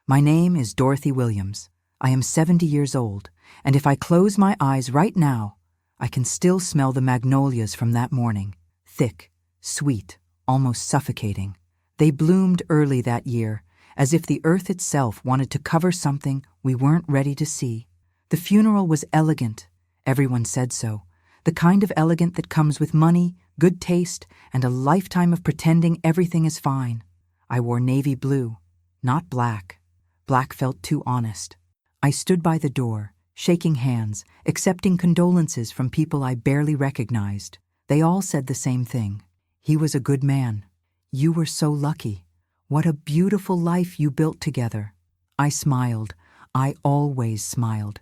My name is Dorothy Williams. I am 70 years old, and if I close my eyes right now, I can still smell the magnolias from that morning. Thick, sweet, almost suffocating. They bloomed early that year, as if the earth itself wanted to cover something we weren't ready to see. The funeral was elegant. Everyone said so. The kind of elegant that comes with money, good taste, and a lifetime of pretending everything is fine. I wore navy blue, not black. Black felt too honest. I stood by the door, shaking hands, accepting condolences from people I barely recognized. They all said the same thing. He was a good man. You were so lucky. What a beautiful life you built together. I smiled. I always smiled.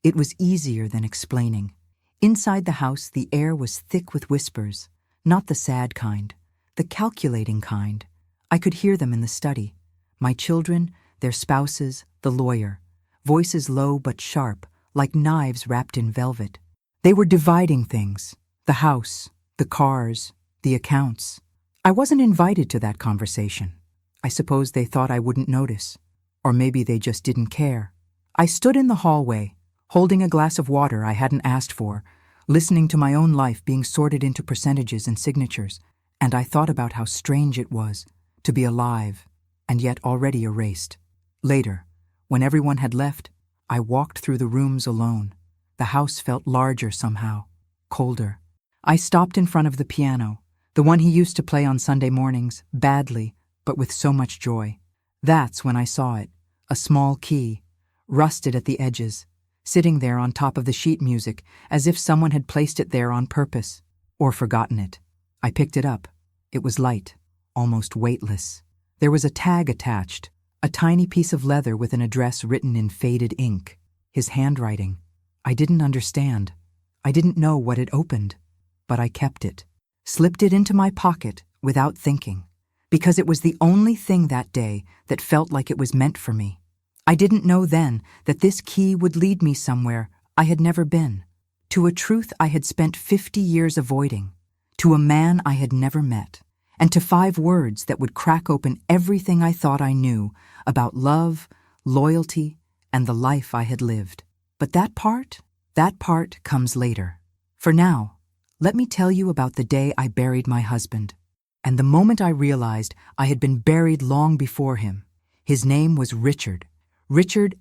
It was easier than explaining. Inside the house, the air was thick with whispers, not the sad kind, the calculating kind. I could hear them in the study. My children, their spouses, the lawyer, voices low but sharp, like knives wrapped in velvet. They were dividing things, the house, the cars, the accounts. I wasn't invited to that conversation. I suppose they thought I wouldn't notice, or maybe they just didn't care. I stood in the hallway, holding a glass of water I hadn't asked for, listening to my own life being sorted into percentages and signatures, and I thought about how strange it was to be alive and yet already erased. Later, when everyone had left, I walked through the rooms alone. The house felt larger somehow, colder. I stopped in front of the piano, the one he used to play on Sunday mornings, badly, but with so much joy. That's when I saw it, a small key, rusted at the edges, sitting there on top of the sheet music as if someone had placed it there on purpose, or forgotten it. I picked it up. It was light, almost weightless. There was a tag attached, a tiny piece of leather with an address written in faded ink. His handwriting. I didn't understand. I didn't know what it opened, but I kept it, slipped it into my pocket without thinking, because it was the only thing that day that felt like it was meant for me. I didn't know then that this key would lead me somewhere I had never been, to a truth I had spent 50 years avoiding, to a man I had never met, and to 5 words that would crack open everything I thought I knew about love, loyalty, and the life I had lived. But that part comes later. For now, let me tell you about the day I buried my husband, and the moment I realized I had been buried long before him. His name was Richard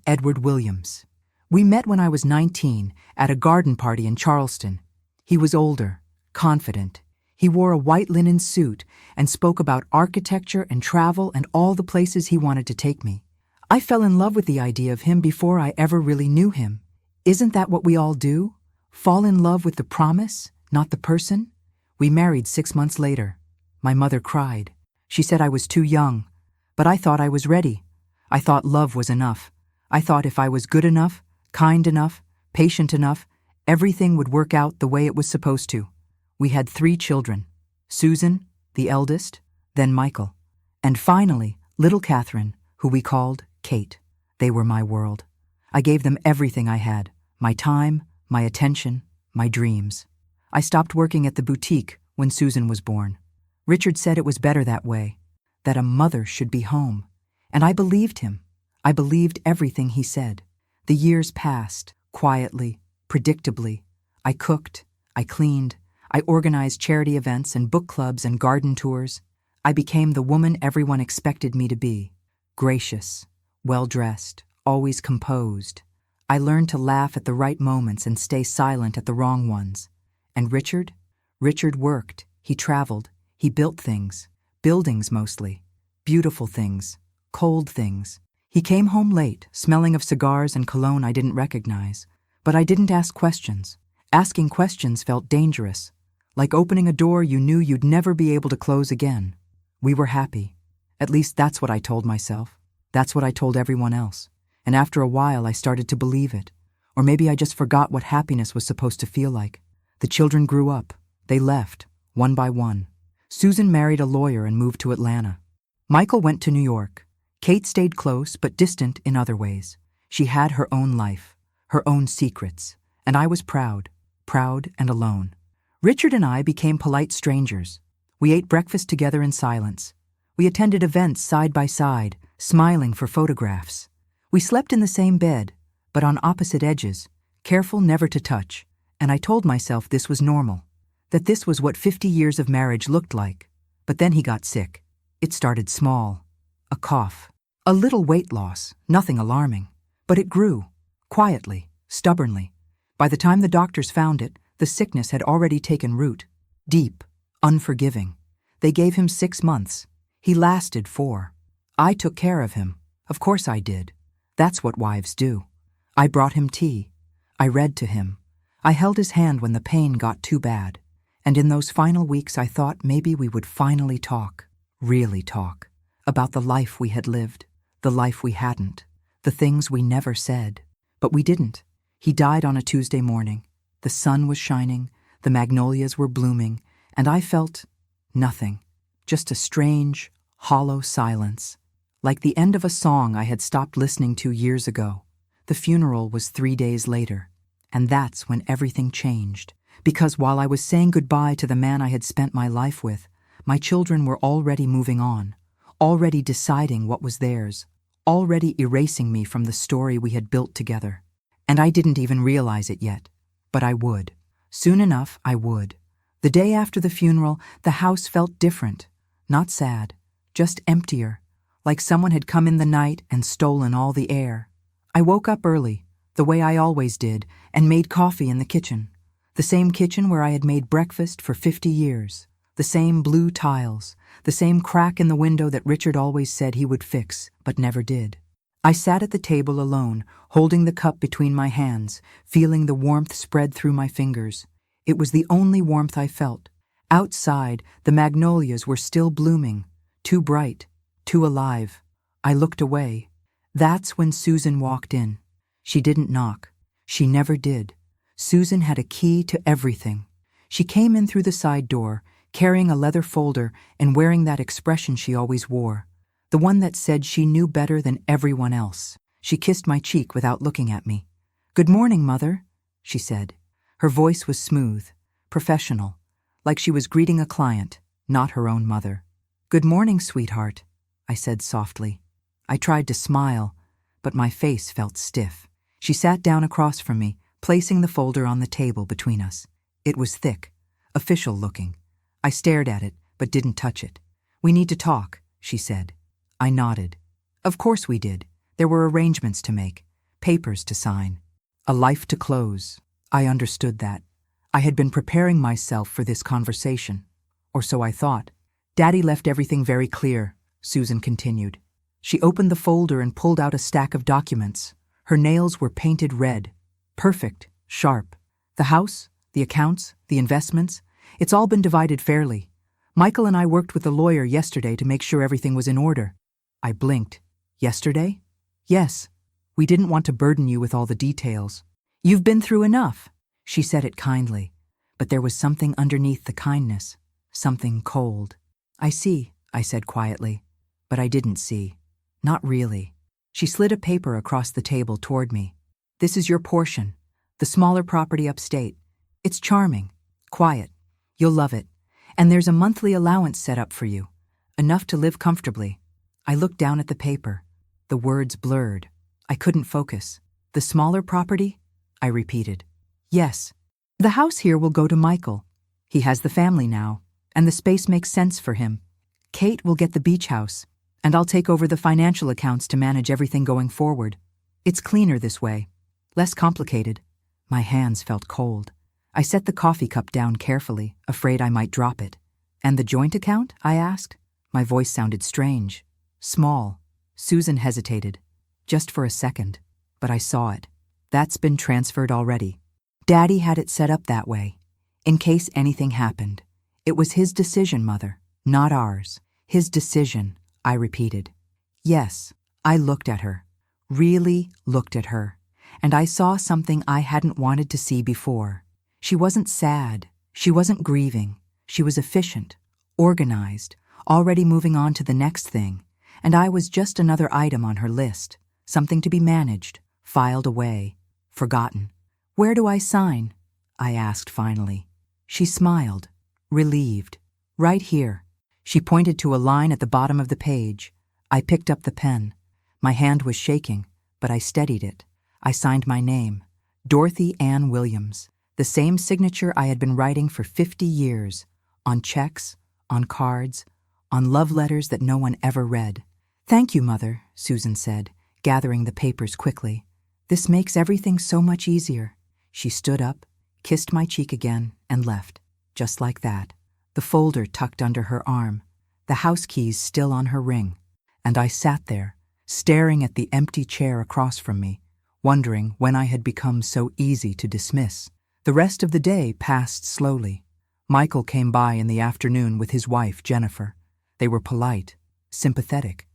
Edward Williams. We met when I was 19 at a garden party in Charleston. He was older, confident. He wore a white linen suit and spoke about architecture and travel and all the places he wanted to take me. I fell in love with the idea of him before I ever really knew him. Isn't that what we all do? Fall in love with the promise, not the person? We married 6 months later. My mother cried. She said I was too young, but I thought I was ready. I thought love was enough. I thought if I was good enough, kind enough, patient enough, everything would work out the way it was supposed to. We had 3 children, Susan, the eldest, then Michael, and finally, little Catherine, who we called Kate. They were my world. I gave them everything I had, my time, my attention, my dreams. I stopped working at the boutique when Susan was born. Richard said it was better that way, that a mother should be home. And I believed him. I believed everything he said. The years passed, quietly, predictably. I cooked, I cleaned, I organized charity events and book clubs and garden tours. I became the woman everyone expected me to be. Gracious, well-dressed, always composed. I learned to laugh at the right moments and stay silent at the wrong ones. And Richard worked, he traveled, he built things, buildings mostly, beautiful things, cold things. He came home late, smelling of cigars and cologne I didn't recognize. But I didn't ask questions. Asking questions felt dangerous, like opening a door you knew you'd never be able to close again. We were happy. At least that's what I told myself. That's what I told everyone else. And after a while I started to believe it. Or maybe I just forgot what happiness was supposed to feel like. The children grew up. They left, one by one. Susan married a lawyer and moved to Atlanta. Michael went to New York. Kate stayed close but distant in other ways. She had her own life, her own secrets, and I was proud and alone. Richard and I became polite strangers. We ate breakfast together in silence. We attended events side by side, smiling for photographs. We slept in the same bed, but on opposite edges, careful never to touch, and I told myself this was normal, that this was what 50 years of marriage looked like. But then he got sick. It started small. A cough. A little weight loss, nothing alarming. But it grew, quietly, stubbornly. By the time the doctors found it, the sickness had already taken root. Deep, unforgiving. They gave him 6 months. He lasted 4. I took care of him. Of course I did. That's what wives do. I brought him tea. I read to him. I held his hand when the pain got too bad. And in those final weeks I thought maybe we would finally talk, really talk, about the life we had lived, the life we hadn't, the things we never said. But we didn't. He died on a Tuesday morning. The sun was shining, the magnolias were blooming, and I felt nothing, just a strange, hollow silence, like the end of a song I had stopped listening to years ago. The funeral was 3 days later, and that's when everything changed. Because while I was saying goodbye to the man I had spent my life with, my children were already moving on, already deciding what was theirs, already erasing me from the story we had built together. And I didn't even realize it yet, but I would. Soon enough, I would. The day after the funeral, the house felt different, not sad, just emptier, like someone had come in the night and stolen all the air. I woke up early, the way I always did, and made coffee in the kitchen. The same kitchen where I had made breakfast for 50 years. The same blue tiles, the same crack in the window that Richard always said he would fix, but never did. I sat at the table alone, holding the cup between my hands, feeling the warmth spread through my fingers. It was the only warmth I felt. Outside, the magnolias were still blooming, too bright, too alive. I looked away. That's when Susan walked in. She didn't knock. She never did. Susan had a key to everything. She came in through the side door, carrying a leather folder and wearing that expression she always wore, the one that said she knew better than everyone else. She kissed my cheek without looking at me. "Good morning, Mother," she said. Her voice was smooth, professional, like she was greeting a client, not her own mother. "Good morning, sweetheart," I said softly. I tried to smile, but my face felt stiff. She sat down across from me, placing the folder on the table between us. It was thick, official looking. I stared at it, but didn't touch it. "We need to talk," she said. I nodded. Of course we did. There were arrangements to make, papers to sign, a life to close. I understood that. I had been preparing myself for this conversation, or so I thought. "Daddy left everything very clear," Susan continued. She opened the folder and pulled out a stack of documents. Her nails were painted red. Perfect, sharp. The house, the accounts, the investments, it's all been divided fairly. Michael and I worked with the lawyer yesterday to make sure everything was in order. I blinked. Yesterday? Yes. We didn't want to burden you with all the details. "You've been through enough." She said it kindly, but there was something underneath the kindness, something cold. "I see," I said quietly, but I didn't see. Not really. She slid a paper across the table toward me. "This is your portion, the smaller property upstate. It's charming, quiet. You'll love it. And there's a monthly allowance set up for you, enough to live comfortably." I looked down at the paper. The words blurred. I couldn't focus. "The smaller property?" I repeated. "Yes. The house here will go to Michael. He has the family now, and the space makes sense for him. Kate will get the beach house, and I'll take over the financial accounts to manage everything going forward. It's cleaner this way. Less complicated." My hands felt cold. I set the coffee cup down carefully, afraid I might drop it. "And the joint account?" I asked. My voice sounded strange, small. Susan hesitated, just for a second, but I saw it. "That's been transferred already. Daddy had it set up that way, in case anything happened. It was his decision, Mother, not ours. His decision," I repeated. Yes, I looked at her, really looked at her, and I saw something I hadn't wanted to see before. She wasn't sad, she wasn't grieving, she was efficient, organized, already moving on to the next thing, and I was just another item on her list, something to be managed, filed away, forgotten. "Where do I sign?" I asked finally. She smiled, relieved. "Right here." She pointed to a line at the bottom of the page, I picked up the pen. My hand was shaking, but I steadied it. I signed my name, Dorothy Ann Williams, the same signature I had been writing for 50 years, on checks, on cards, on love letters that no one ever read. "Thank you, Mother," Susan said, gathering the papers quickly. "This makes everything so much easier." She stood up, kissed my cheek again, and left, just like that, the folder tucked under her arm, the house keys still on her ring. And I sat there, staring at the empty chair across from me, wondering when I had become so easy to dismiss. The rest of the day passed slowly. Michael came by in the afternoon with his wife, Jennifer. They were polite, sympathetic.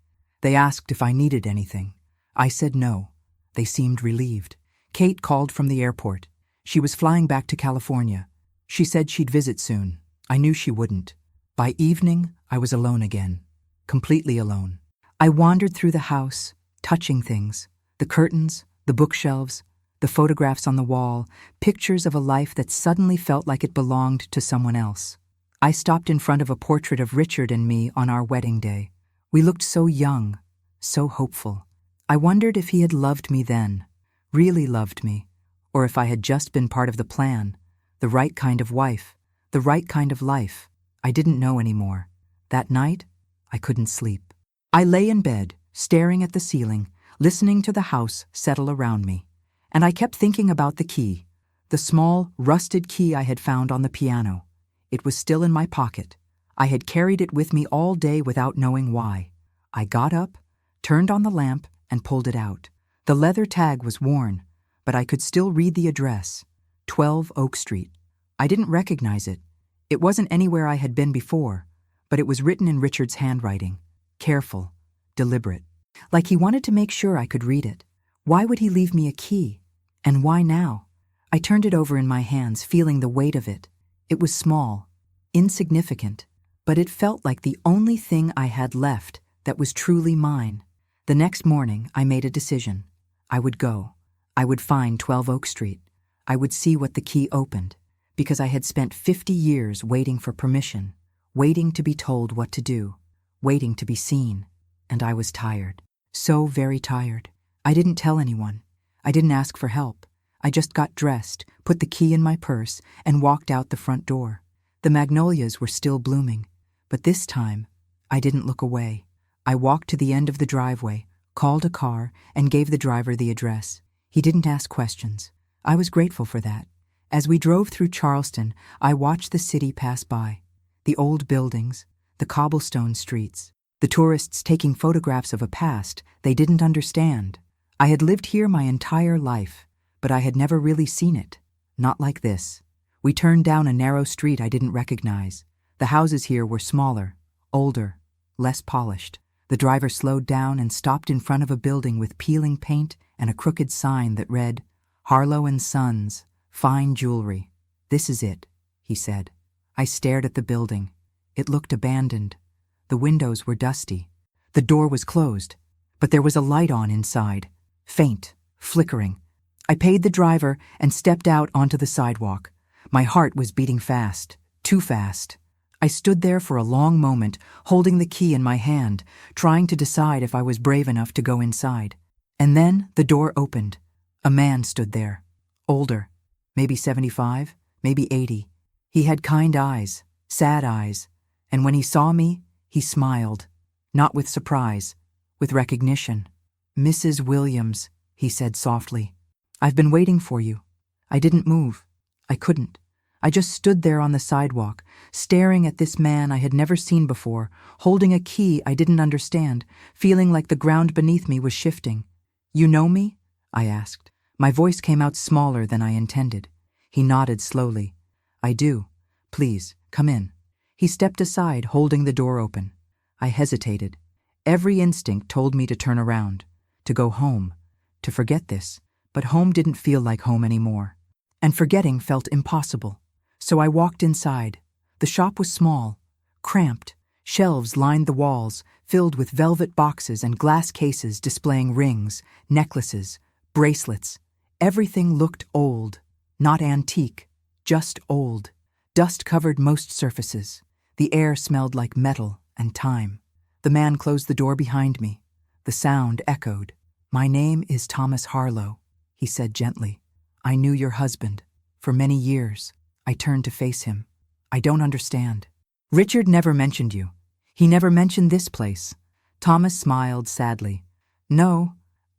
They asked if I needed anything. I said no. They seemed relieved. Kate called from the airport. She was flying back to California. She said she'd visit soon. I knew she wouldn't. By evening, I was alone again. Completely alone. I wandered through the house, touching things, the curtains, the bookshelves, the photographs on the wall, pictures of a life that suddenly felt like it belonged to someone else. I stopped in front of a portrait of Richard and me on our wedding day. We looked so young, so hopeful. I wondered if he had loved me then, really loved me, or if I had just been part of the plan, the right kind of wife, the right kind of life. I didn't know anymore. That night, I couldn't sleep. I lay in bed, staring at the ceiling, listening to the house settle around me. And I kept thinking about the key, the small, rusted key I had found on the piano. It was still in my pocket. I had carried it with me all day without knowing why. I got up, turned on the lamp, and pulled it out. The leather tag was worn, but I could still read the address, 12 Oak Street. I didn't recognize it. It wasn't anywhere I had been before, but it was written in Richard's handwriting, careful, deliberate, like he wanted to make sure I could read it. Why would he leave me a key? And why now? I turned it over in my hands, feeling the weight of it. It was small, insignificant, but it felt like the only thing I had left that was truly mine. The next morning, I made a decision. I would go. I would find 12 Oak Street. I would see what the key opened, because I had spent 50 years waiting for permission, waiting to be told what to do, waiting to be seen. And I was tired. So very tired. I didn't tell anyone. I didn't ask for help. I just got dressed, put the key in my purse, and walked out the front door. The magnolias were still blooming, but this time, I didn't look away. I walked to the end of the driveway, called a car, and gave the driver the address. He didn't ask questions. I was grateful for that. As we drove through Charleston, I watched the city pass by. The old buildings, the cobblestone streets, the tourists taking photographs of a past they didn't understand. I had lived here my entire life, but I had never really seen it. Not like this. We turned down a narrow street I didn't recognize. The houses here were smaller, older, less polished. The driver slowed down and stopped in front of a building with peeling paint and a crooked sign that read, "Harlow and Sons, Fine Jewelry. This is it," he said. I stared at the building. It looked abandoned. The windows were dusty. The door was closed, but there was a light on inside, faint, flickering. I paid the driver and stepped out onto the sidewalk. My heart was beating fast, too fast. I stood there for a long moment, holding the key in my hand, trying to decide if I was brave enough to go inside. And then the door opened. A man stood there, older, maybe 75, maybe 80. He had kind eyes, sad eyes, and when he saw me, he smiled, not with surprise, with recognition. "Mrs. Williams," he said softly, "I've been waiting for you." I didn't move. I couldn't. I just stood there on the sidewalk, staring at this man I had never seen before, holding a key I didn't understand, feeling like the ground beneath me was shifting. "You know me?" I asked. My voice came out smaller than I intended. He nodded slowly. "I do. Please, come in." He stepped aside, holding the door open. I hesitated. Every instinct told me to turn around, to go home, to forget this, but home didn't feel like home anymore. And forgetting felt impossible. So I walked inside. The shop was small, cramped. Shelves lined the walls, filled with velvet boxes and glass cases displaying rings, necklaces, bracelets. Everything looked old, not antique, just old. Dust covered most surfaces. The air smelled like metal and time. The man closed the door behind me. The sound echoed. "My name is Thomas Harlow," he said gently. "I knew your husband. For many years." I turned to face him. "I don't understand." "Richard never mentioned you. He never mentioned this place." Thomas smiled sadly. "No,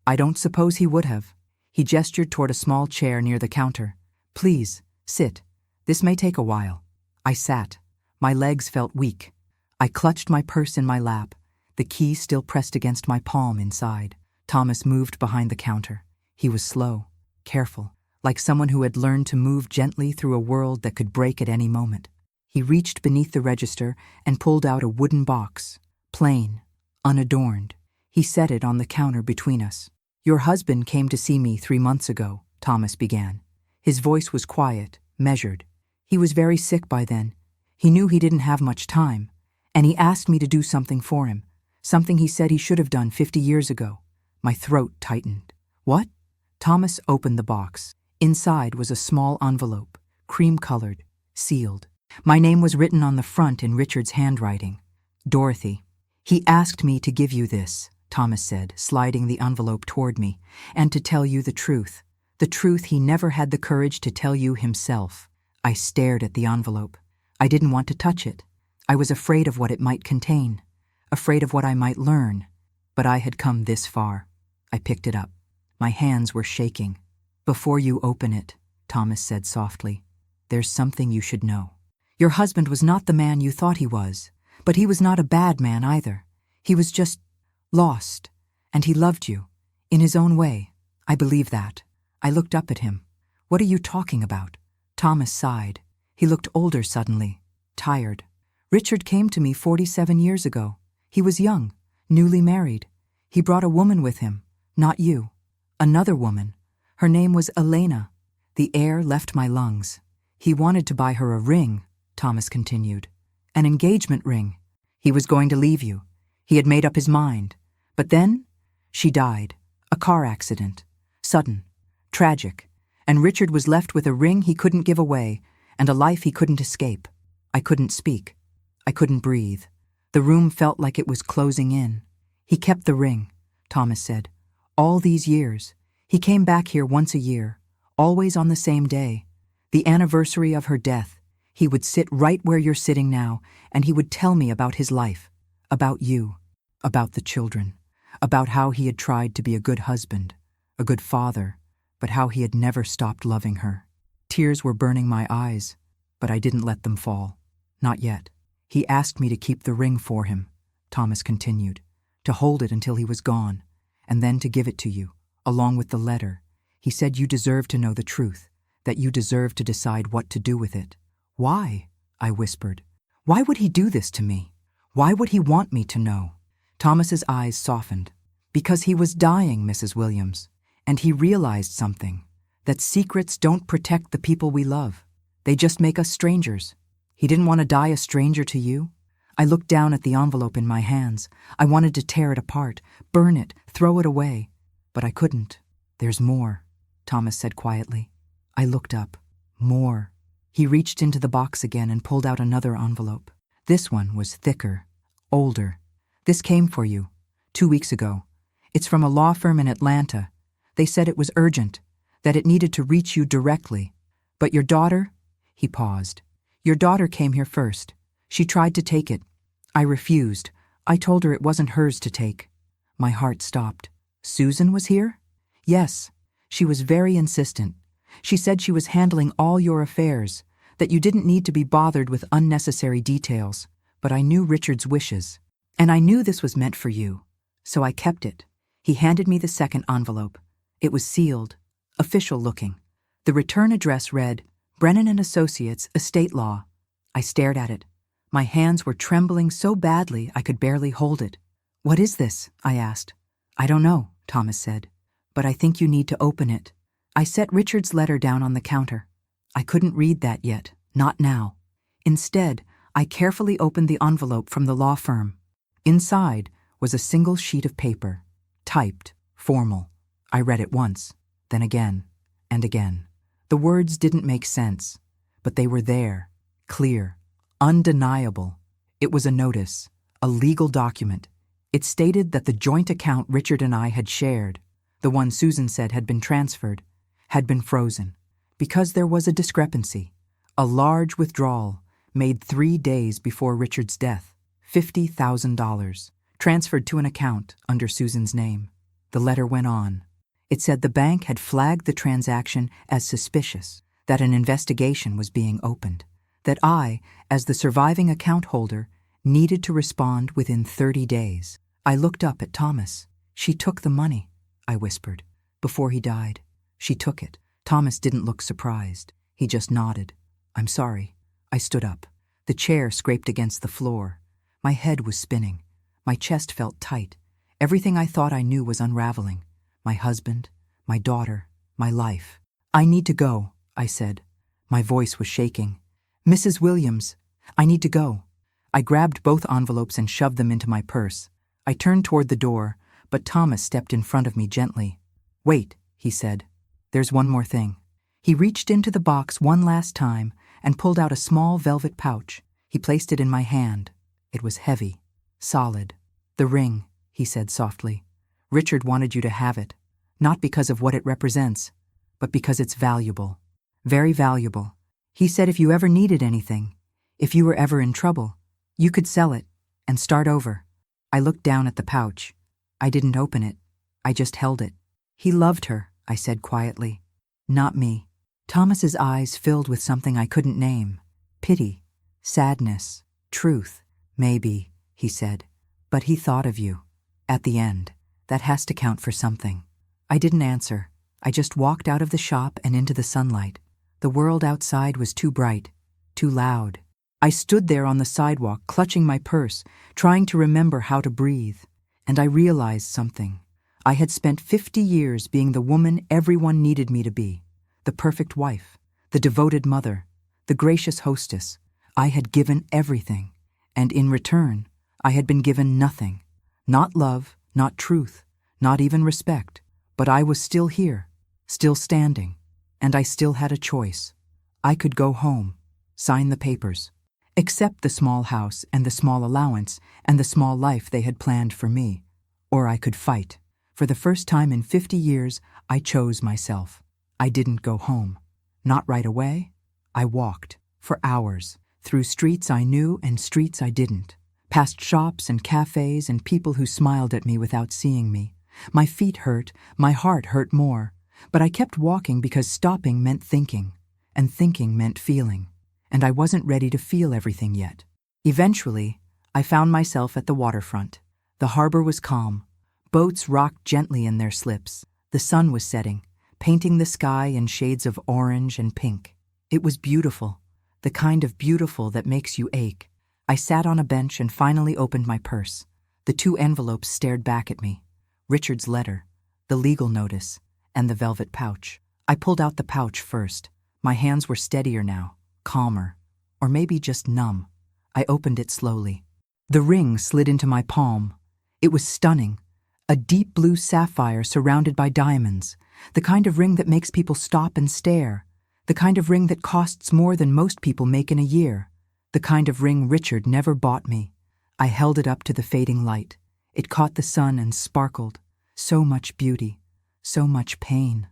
I don't suppose he would have." He gestured toward a small chair near the counter. "Please, sit. This may take a while." I sat. My legs felt weak. I clutched my purse in my lap, the key still pressed against my palm inside. Thomas moved behind the counter. He was slow, careful, like someone who had learned to move gently through a world that could break at any moment. He reached beneath the register and pulled out a wooden box, plain, unadorned. He set it on the counter between us. "Your husband came to see me 3 months ago," Thomas began. His voice was quiet, measured. "He was very sick by then. He knew he didn't have much time, and he asked me to do something for him, something he said he should have done 50 years ago. My throat tightened. "What?" Thomas opened the box. Inside was a small envelope, cream-colored, sealed. My name was written on the front in Richard's handwriting. "Dorothy." "He asked me to give you this," Thomas said, sliding the envelope toward me, "and to tell you the truth he never had the courage to tell you himself." I stared at the envelope. I didn't want to touch it. I was afraid of what it might contain, afraid of what I might learn. But I had come this far. I picked it up. My hands were shaking. "Before you open it," Thomas said softly, "there's something you should know. Your husband was not the man you thought he was, but he was not a bad man either. He was just lost, and he loved you, in his own way. I believe that." I looked up at him. "What are you talking about?" Thomas sighed. He looked older suddenly, tired. "Richard came to me 47 years ago. He was young, newly married. He brought a woman with him, not you. Another woman. Her name was Elena." The air left my lungs. "He wanted to buy her a ring," Thomas continued. "An engagement ring. He was going to leave you. He had made up his mind. But then she died. A car accident. Sudden. Tragic. And Richard was left with a ring he couldn't give away and a life he couldn't escape. I couldn't speak. I couldn't breathe. The room felt like it was closing in. He kept the ring," Thomas said. "All these years. He came back here once a year, always on the same day. The anniversary of her death. He would sit right where you're sitting now, and he would tell me about his life, about you, about the children, about how he had tried to be a good husband, a good father, but how he had never stopped loving her." Tears were burning my eyes, but I didn't let them fall. Not yet. "He asked me to keep the ring for him," Thomas continued, "to hold it until he was gone, and then to give it to you, along with the letter. He said you deserved to know the truth, that you deserved to decide what to do with it." "Why?" I whispered. "Why would he do this to me? Why would he want me to know?" Thomas's eyes softened. "Because he was dying, Mrs. Williams, and he realized something, that secrets don't protect the people we love. They just make us strangers. He didn't want to die a stranger to you." I looked down at the envelope in my hands. I wanted to tear it apart, burn it, throw it away. But I couldn't. "There's more," Thomas said quietly. I looked up. "More." He reached into the box again and pulled out another envelope. This one was thicker, older. "This came for you 2 weeks ago. It's from a law firm in Atlanta. They said it was urgent, that it needed to reach you directly. But your daughter—" He paused. "Your daughter came here first. She tried to take it. I refused. I told her it wasn't hers to take." My heart stopped. "Susan was here?" "Yes. She was very insistent. She said she was handling all your affairs, that you didn't need to be bothered with unnecessary details. But I knew Richard's wishes. And I knew this was meant for you. So I kept it." He handed me the second envelope. It was sealed, official-looking. The return address read, "Brennan and Associates, Estate Law." I stared at it. My hands were trembling so badly I could barely hold it. "What is this?" I asked. "I don't know," Thomas said. "But I think you need to open it." I set Richard's letter down on the counter. I couldn't read that yet, not now. Instead, I carefully opened the envelope from the law firm. Inside was a single sheet of paper, typed, formal. I read it once, then again, and again. The words didn't make sense, but they were there, clear, undeniable. It was a notice, a legal document, It stated that the joint account Richard and I had shared, the one Susan said had been transferred, had been frozen, because there was a discrepancy, a large withdrawal made 3 days before Richard's death, $50,000, transferred to an account under Susan's name. The letter went on. It said the bank had flagged the transaction as suspicious, that an investigation was being opened, that I, as the surviving account holder, needed to respond within 30 days. I looked up at Thomas. "She took the money," I whispered. "Before he died. She took it." Thomas didn't look surprised. He just nodded. "I'm sorry." I stood up. The chair scraped against the floor. My head was spinning. My chest felt tight. Everything I thought I knew was unraveling. My husband, my daughter, my life. "I need to go," I said. My voice was shaking. "Mrs. Williams, I need to go." I grabbed both envelopes and shoved them into my purse. I turned toward the door, but Thomas stepped in front of me gently. "Wait," he said. "There's one more thing." He reached into the box one last time and pulled out a small velvet pouch. He placed it in my hand. It was heavy, solid. "The ring," he said softly. "Richard wanted you to have it, not because of what it represents, but because it's valuable. Very valuable. He said if you ever needed anything, if you were ever in trouble, you could sell it and start over." I looked down at the pouch. I didn't open it. I just held it. "He loved her," I said quietly. "Not me." Thomas's eyes filled with something I couldn't name. Pity, sadness, truth. "Maybe," he said. "But he thought of you. At the end. That has to count for something." I didn't answer. I just walked out of the shop and into the sunlight. The world outside was too bright, too loud. I stood there on the sidewalk, clutching my purse, trying to remember how to breathe. And I realized something. I had spent 50 years being the woman everyone needed me to be. The perfect wife, the devoted mother, the gracious hostess. I had given everything. And in return, I had been given nothing. Not love, not truth, not even respect. But I was still here, still standing. And I still had a choice. I could go home, sign the papers, accept the small house and the small allowance and the small life they had planned for me. Or I could fight. For the first time in 50 years, I chose myself. I didn't go home. Not right away. I walked, for hours, through streets I knew and streets I didn't, past shops and cafes and people who smiled at me without seeing me. My feet hurt, my heart hurt more, but I kept walking because stopping meant thinking, and thinking meant feeling, and I wasn't ready to feel everything yet. Eventually, I found myself at the waterfront. The harbor was calm. Boats rocked gently in their slips. The sun was setting, painting the sky in shades of orange and pink. It was beautiful, the kind of beautiful that makes you ache. I sat on a bench and finally opened my purse. The 2 envelopes stared back at me. Richard's letter, the legal notice, and the velvet pouch. I pulled out the pouch first. My hands were steadier now, calmer, or maybe just numb. I opened it slowly. The ring slid into my palm. It was stunning. A deep blue sapphire surrounded by diamonds. The kind of ring that makes people stop and stare. The kind of ring that costs more than most people make in a year. The kind of ring Richard never bought me. I held it up to the fading light. It caught the sun and sparkled. So much beauty. So much pain.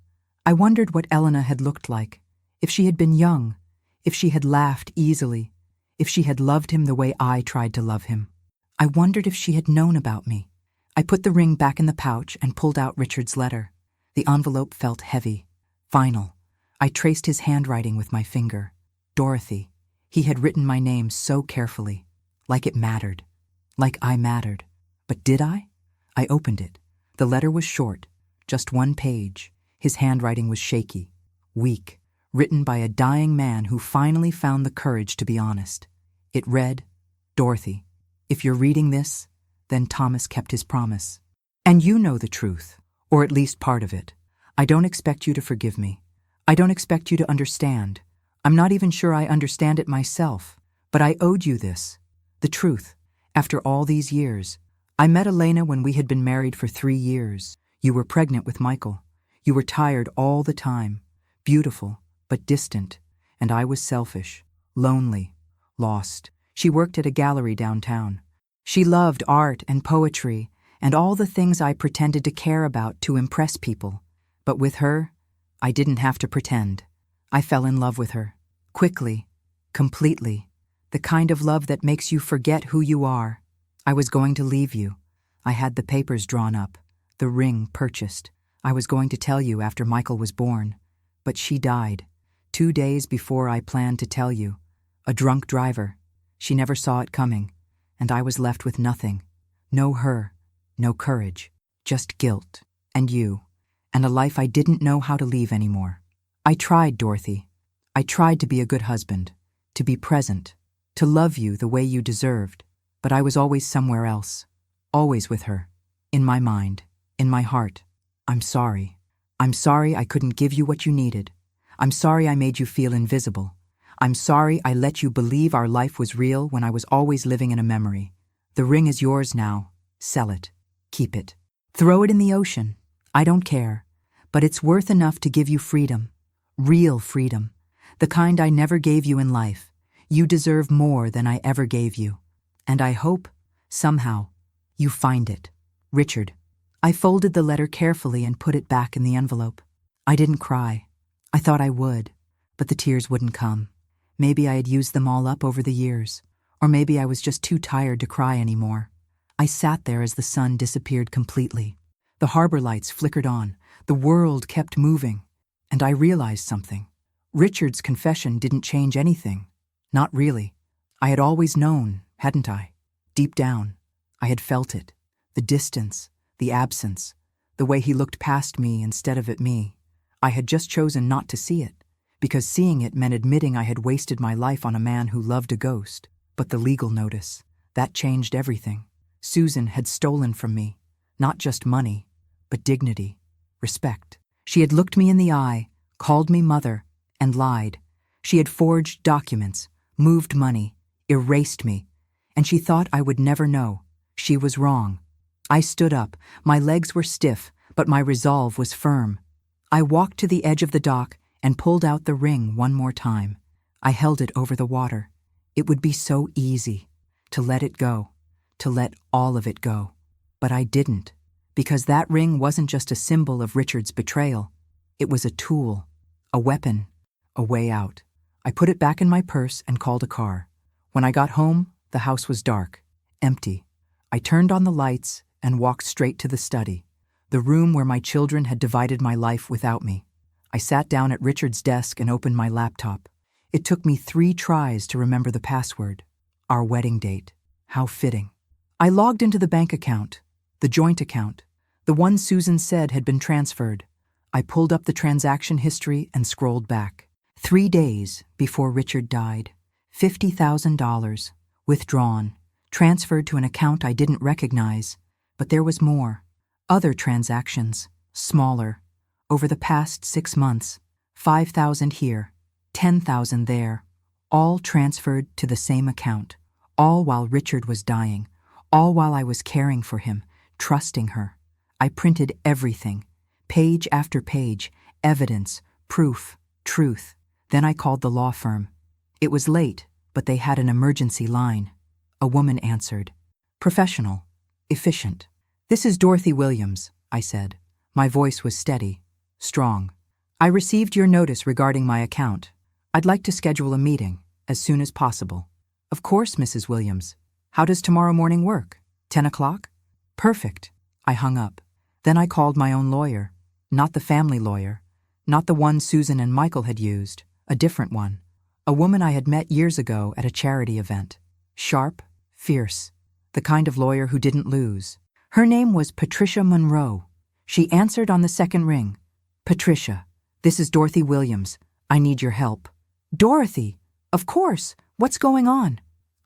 I wondered what Elena had looked like. If she had been young. If she had laughed easily. If she had loved him the way I tried to love him. I wondered if she had known about me. I put the ring back in the pouch and pulled out Richard's letter. The envelope felt heavy. Final. I traced his handwriting with my finger. Dorothy. He had written my name so carefully. Like it mattered. Like I mattered. But did I? I opened it. The letter was short. Just 1 page. His handwriting was shaky. Weak. Written by a dying man who finally found the courage to be honest. It read, "Dorothy, if you're reading this, then Thomas kept his promise. And you know the truth, or at least part of it. I don't expect you to forgive me. I don't expect you to understand. I'm not even sure I understand it myself, but I owed you this. The truth, after all these years. I met Elena when we had been married for 3 years. You were pregnant with Michael. You were tired all the time, beautiful, but distant, and I was selfish, lonely, lost. She worked at a gallery downtown. She loved art and poetry and all the things I pretended to care about to impress people. But with her, I didn't have to pretend. I fell in love with her. Quickly, completely. The kind of love that makes you forget who you are. I was going to leave you. I had the papers drawn up, the ring purchased. I was going to tell you after Michael was born. But she died, 2 days before I planned to tell you. A drunk driver. She never saw it coming, and I was left with nothing. No her, no courage, just guilt, and you, and a life I didn't know how to leave anymore. I tried, Dorothy. I tried to be a good husband, to be present, to love you the way you deserved, but I was always somewhere else, always with her, in my mind, in my heart. I'm sorry. I'm sorry I couldn't give you what you needed. I'm sorry I made you feel invisible. I'm sorry I let you believe our life was real when I was always living in a memory. The ring is yours now. Sell it. Keep it. Throw it in the ocean. I don't care. But it's worth enough to give you freedom. Real freedom. The kind I never gave you in life. You deserve more than I ever gave you. And I hope, somehow, you find it. Richard. I folded the letter carefully and put it back in the envelope. I didn't cry. I thought I would, but the tears wouldn't come. Maybe I had used them all up over the years, or maybe I was just too tired to cry anymore. I sat there as the sun disappeared completely. The harbor lights flickered on, the world kept moving, and I realized something. Richard's confession didn't change anything. Not really. I had always known, hadn't I? Deep down, I had felt it. The distance, the absence, the way he looked past me instead of at me. I had just chosen not to see it, because seeing it meant admitting I had wasted my life on a man who loved a ghost. But the legal notice, that changed everything. Susan had stolen from me, not just money, but dignity, respect. She had looked me in the eye, called me mother, and lied. She had forged documents, moved money, erased me, and she thought I would never know. She was wrong. I stood up. My legs were stiff, but my resolve was firm. I walked to the edge of the dock and pulled out the ring one more time. I held it over the water. It would be so easy to let it go, to let all of it go. But I didn't, because that ring wasn't just a symbol of Richard's betrayal. It was a tool, a weapon, a way out. I put it back in my purse and called a car. When I got home, the house was dark, empty. I turned on the lights and walked straight to the study, the room where my children had divided my life without me. I sat down at Richard's desk and opened my laptop. It took me 3 tries to remember the password. Our wedding date. How fitting. I logged into the bank account, the joint account, the one Susan said had been transferred. I pulled up the transaction history and scrolled back. 3 days before Richard died. $50,000, withdrawn, transferred to an account I didn't recognize. But there was more. Other transactions, smaller. Over the past 6 months, 5,000 here, 10,000 there, all transferred to the same account, all while Richard was dying, all while I was caring for him, trusting her. I printed everything, page after page, evidence, proof, truth. Then I called the law firm. It was late, but they had an emergency line. A woman answered. Professional, efficient. This is Dorothy Williams, I said. My voice was steady, strong. I received your notice regarding my account. I'd like to schedule a meeting as soon as possible. Of course, Mrs. Williams. How does tomorrow morning work? 10 o'clock? Perfect. I hung up. Then I called my own lawyer. Not the family lawyer. Not the one Susan and Michael had used. A different one. A woman I had met years ago at a charity event. Sharp, fierce. The kind of lawyer who didn't lose. Her name was Patricia Monroe. She answered on the second ring. Patricia, this is Dorothy Williams. I need your help. Dorothy, of course. What's going on?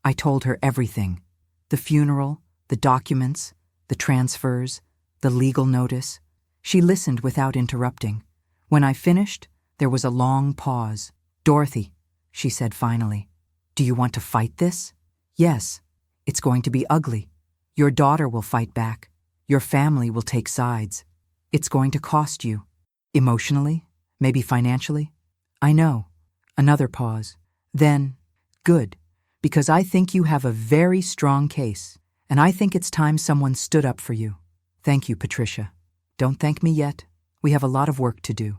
I told her everything. The funeral, the documents, the transfers, the legal notice. She listened without interrupting. When I finished, there was a long pause. Dorothy, she said finally, do you want to fight this? Yes. It's going to be ugly. Your daughter will fight back. Your family will take sides. It's going to cost you. Emotionally, maybe financially. I know. Another pause. Then, good, because I think you have a very strong case, And I think it's time someone stood up for you. Thank you, Patricia. Don't thank me yet. We have a lot of work to do.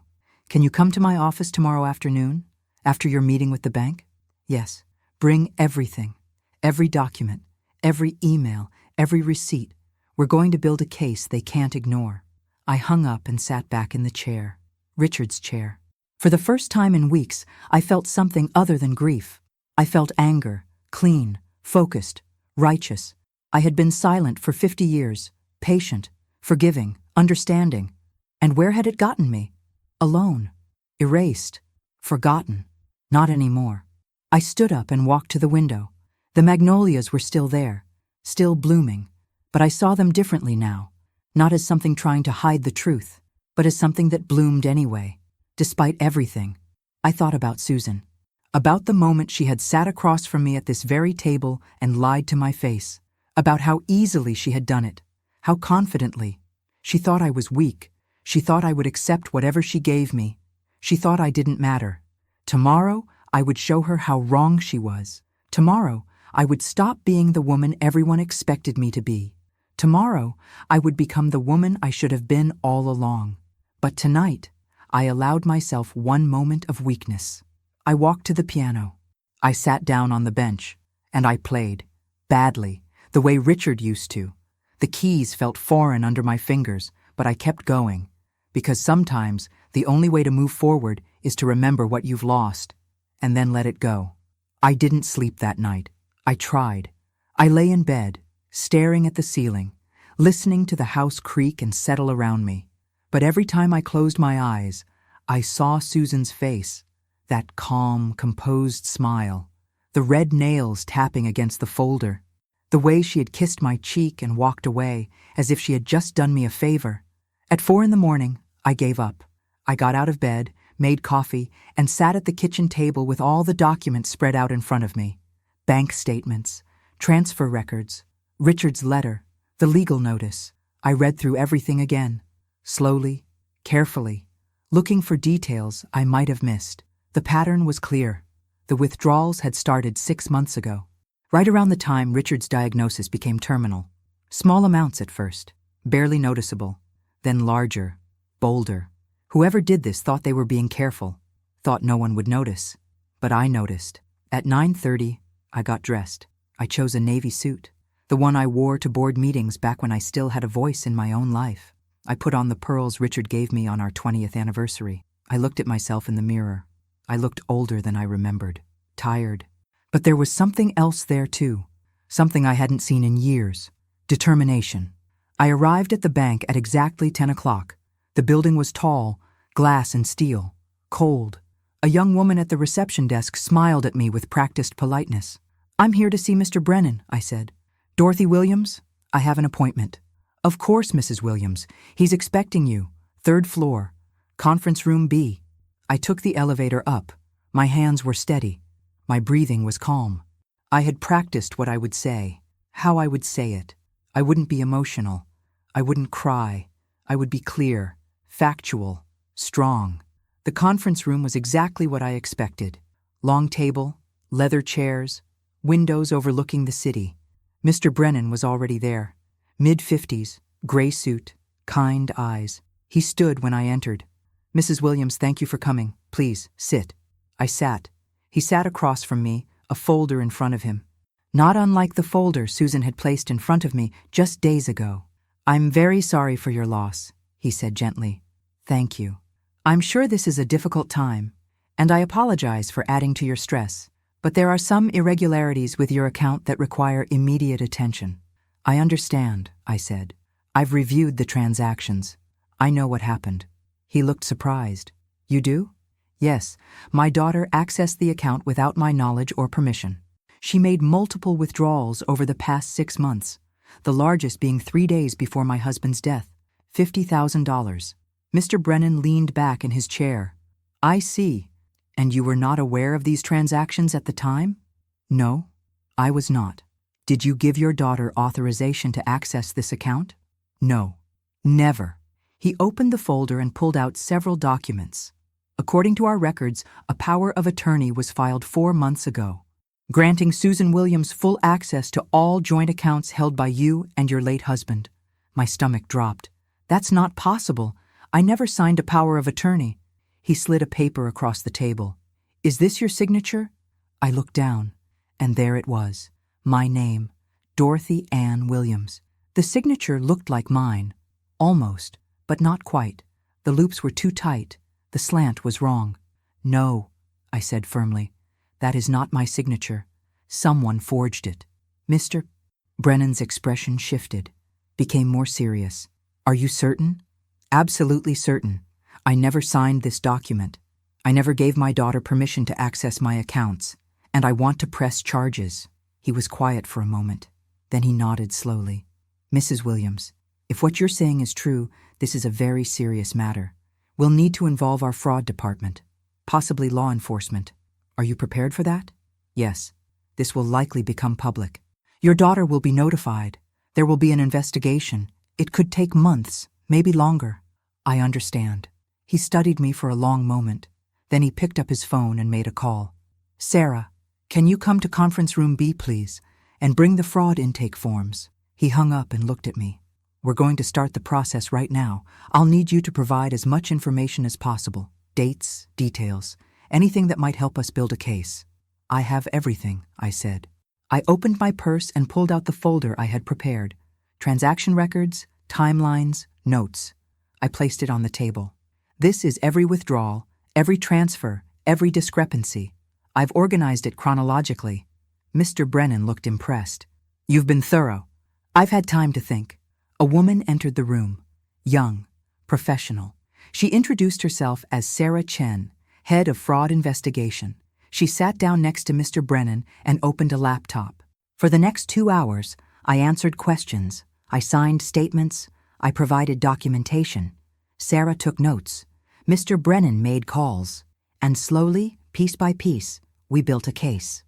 Can you come to my office tomorrow afternoon, after your meeting with the bank? Yes. Bring everything. Every document, every email, every receipt. We're going to build a case they can't ignore. I hung up and sat back in the chair, Richard's chair. For the first time in weeks, I felt something other than grief. I felt anger, clean, focused, righteous. I had been silent for 50 years, patient, forgiving, understanding. And where had it gotten me? Alone, erased, forgotten. Not anymore. I stood up and walked to the window. The magnolias were still there, still blooming, but I saw them differently now, not as something trying to hide the truth, but as something that bloomed anyway. Despite everything, I thought about Susan, about the moment she had sat across from me at this very table and lied to my face, about how easily she had done it, how confidently. She thought I was weak. She thought I would accept whatever she gave me. She thought I didn't matter. Tomorrow, I would show her how wrong she was. Tomorrow, I would stop being the woman everyone expected me to be. Tomorrow, I would become the woman I should have been all along. But tonight, I allowed myself one moment of weakness. I walked to the piano. I sat down on the bench, and I played, badly, the way Richard used to. The keys felt foreign under my fingers, but I kept going, because sometimes the only way to move forward is to remember what you've lost, and then let it go. I didn't sleep that night. I tried. I lay in bed, staring at the ceiling, listening to the house creak and settle around me. But every time I closed my eyes, I saw Susan's face, that calm, composed smile, the red nails tapping against the folder, the way she had kissed my cheek and walked away as if she had just done me a favor. At 4 a.m, I gave up. I got out of bed, made coffee, and sat at the kitchen table with all the documents spread out in front of me. Bank statements, transfer records, Richard's letter, the legal notice. I read through everything again, slowly, carefully, looking for details I might have missed. The pattern was clear. The withdrawals had started 6 months ago, right around the time Richard's diagnosis became terminal. Small amounts at first, barely noticeable, then larger, bolder. Whoever did this thought they were being careful, thought no one would notice. But I noticed. At 9:30, I got dressed. I chose a navy suit, the one I wore to board meetings back when I still had a voice in my own life. I put on the pearls Richard gave me on our 20th anniversary. I looked at myself in the mirror. I looked older than I remembered, tired. But there was something else there too, something I hadn't seen in years. Determination. I arrived at the bank at exactly 10 o'clock. The building was tall, glass and steel, cold. A young woman at the reception desk smiled at me with practiced politeness. "I'm here to see Mr. Brennan," I said. "Dorothy Williams? I have an appointment." "Of course, Mrs. Williams. He's expecting you. 3rd floor. Conference room B." I took the elevator up. My hands were steady. My breathing was calm. I had practiced what I would say, how I would say it. I wouldn't be emotional. I wouldn't cry. I would be clear, factual, strong. The conference room was exactly what I expected. Long table, leather chairs, windows overlooking the city. Mr. Brennan was already there. Mid-50s, gray suit, kind eyes. He stood when I entered. "Mrs. Williams, thank you for coming. Please, sit." I sat. He sat across from me, a folder in front of him. Not unlike the folder Susan had placed in front of me just days ago. "I'm very sorry for your loss," he said gently. "Thank you. I'm sure this is a difficult time, and I apologize for adding to your stress, but there are some irregularities with your account that require immediate attention." "I understand," I said. "I've reviewed the transactions. I know what happened." He looked surprised. "You do?" "Yes, my daughter accessed the account without my knowledge or permission. She made multiple withdrawals over the past 6 months, the largest being 3 days before my husband's death, $50,000. Mr. Brennan leaned back in his chair. "I see. And you were not aware of these transactions at the time?" "No, I was not." "Did you give your daughter authorization to access this account?" "No, never." He opened the folder and pulled out several documents. According to our records, a power of attorney was filed 4 months ago. granting Susan Williams full access to all joint accounts held by you and your late husband. My stomach dropped. That's not possible. I never signed a power of attorney. He slid a paper across the table. Is this your signature? I looked down, and there it was. My name, Dorothy Ann Williams. The signature looked like mine. Almost, but not quite. The loops were too tight. The slant was wrong. No, I said firmly. That is not my signature. Someone forged it. Mr. Brennan's expression shifted, became more serious. Are you certain? Absolutely certain. I never signed this document. I never gave my daughter permission to access my accounts, and I want to press charges. He was quiet for a moment. Then he nodded slowly. Mrs. Williams, if what you're saying is true, this is a very serious matter. We'll need to involve our fraud department, possibly law enforcement. Are you prepared for that? Yes. This will likely become public. Your daughter will be notified. There will be an investigation. It could take months, maybe longer. I understand. He studied me for a long moment. Then he picked up his phone and made a call. Sarah, can you come to conference room B, please, and bring the fraud intake forms? He hung up and looked at me. We're going to start the process right now. I'll need you to provide as much information as possible. Dates, details, anything that might help us build a case. I have everything, I said. I opened my purse and pulled out the folder I had prepared. Transaction records, timelines, notes. I placed it on the table. This is every withdrawal, every transfer, every discrepancy. I've organized it chronologically. Mr. Brennan looked impressed. You've been thorough. I've had time to think. A woman entered the room. Young, professional. She introduced herself as Sarah Chen, head of fraud investigation. She sat down next to Mr. Brennan and opened a laptop. For the next 2 hours, I answered questions. I signed statements. I provided documentation. Sarah took notes. Mr. Brennan made calls. And slowly, piece by piece, we built a case.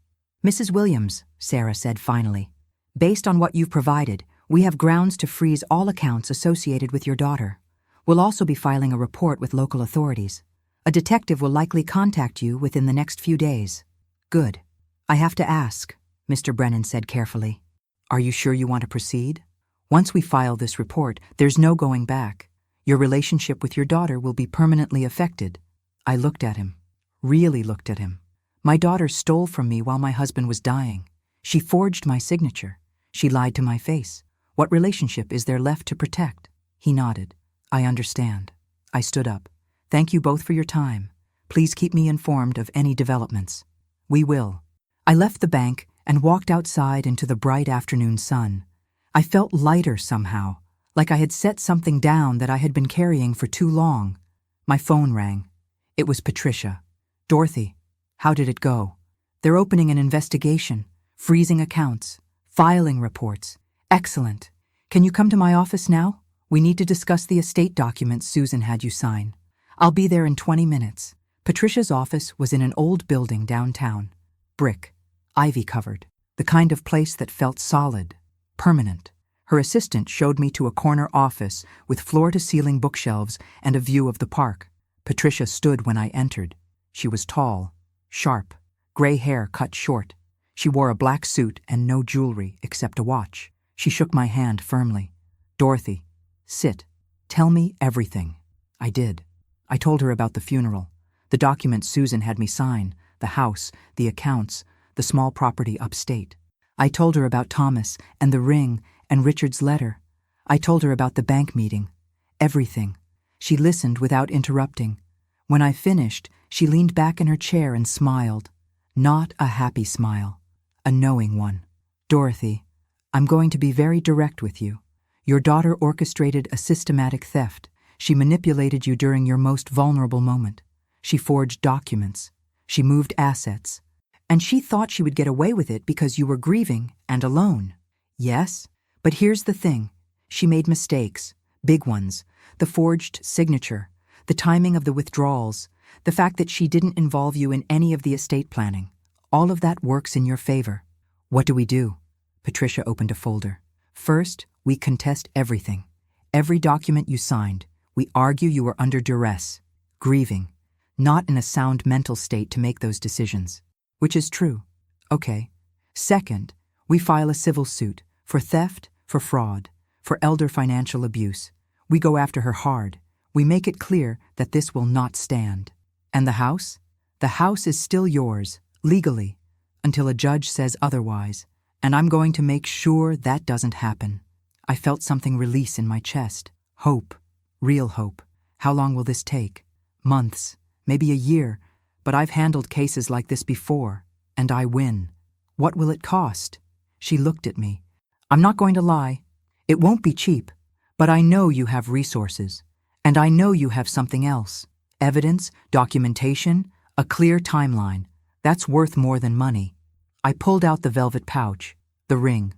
Mrs. Williams, Sarah said finally, based on what you've provided, we have grounds to freeze all accounts associated with your daughter. We'll also be filing a report with local authorities. A detective will likely contact you within the next few days. Good. I have to ask, Mr. Brennan said carefully. Are you sure you want to proceed? Once we file this report, there's no going back. Your relationship with your daughter will be permanently affected. I looked at him, really looked at him. My daughter stole from me while my husband was dying. She forged my signature. She lied to my face. What relationship is there left to protect? He nodded. I understand. I stood up. Thank you both for your time. Please keep me informed of any developments. We will. I left the bank and walked outside into the bright afternoon sun. I felt lighter somehow, like I had set something down that I had been carrying for too long. My phone rang. It was Patricia. Dorothy, how did it go? They're opening an investigation, freezing accounts, filing reports. Excellent. Can you come to my office now? We need to discuss the estate documents Susan had you sign. I'll be there in 20 minutes. Patricia's office was in an old building downtown. Brick, ivy covered, the kind of place that felt solid, permanent. Her assistant showed me to a corner office with floor-to-ceiling bookshelves and a view of the park. Patricia stood when I entered. She was tall, sharp, gray hair cut short. She wore a black suit and no jewelry except a watch. She shook my hand firmly. Dorothy, sit. Tell me everything. I did. I told her about the funeral, the documents Susan had me sign, the house, the accounts, the small property upstate. I told her about Thomas and the ring and Richard's letter. I told her about the bank meeting. Everything. She listened without interrupting. When I finished, she leaned back in her chair and smiled. Not a happy smile, a knowing one. Dorothy, I'm going to be very direct with you. Your daughter orchestrated a systematic theft. She manipulated you during your most vulnerable moment. She forged documents. She moved assets. And she thought she would get away with it because you were grieving and alone. Yes, but here's the thing. She made mistakes, big ones. The forged signature, the timing of the withdrawals, the fact that she didn't involve you in any of the estate planning. All of that works in your favor. What do we do? Patricia opened a folder. First, we contest everything. Every document you signed. We argue you were under duress, grieving, not in a sound mental state to make those decisions. Which is true. Okay. Second, we file a civil suit for theft, for fraud, for elder financial abuse. We go after her hard. We make it clear that this will not stand. And the house? The house is still yours, legally, until a judge says otherwise. And I'm going to make sure that doesn't happen. I felt something release in my chest. Hope. Real hope. How long will this take? Months. Maybe a year. But I've handled cases like this before, and I win. What will it cost? She looked at me. I'm not going to lie. It won't be cheap, but I know you have resources, and I know you have something else. Evidence, documentation, a clear timeline. That's worth more than money. I pulled out the velvet pouch, the ring.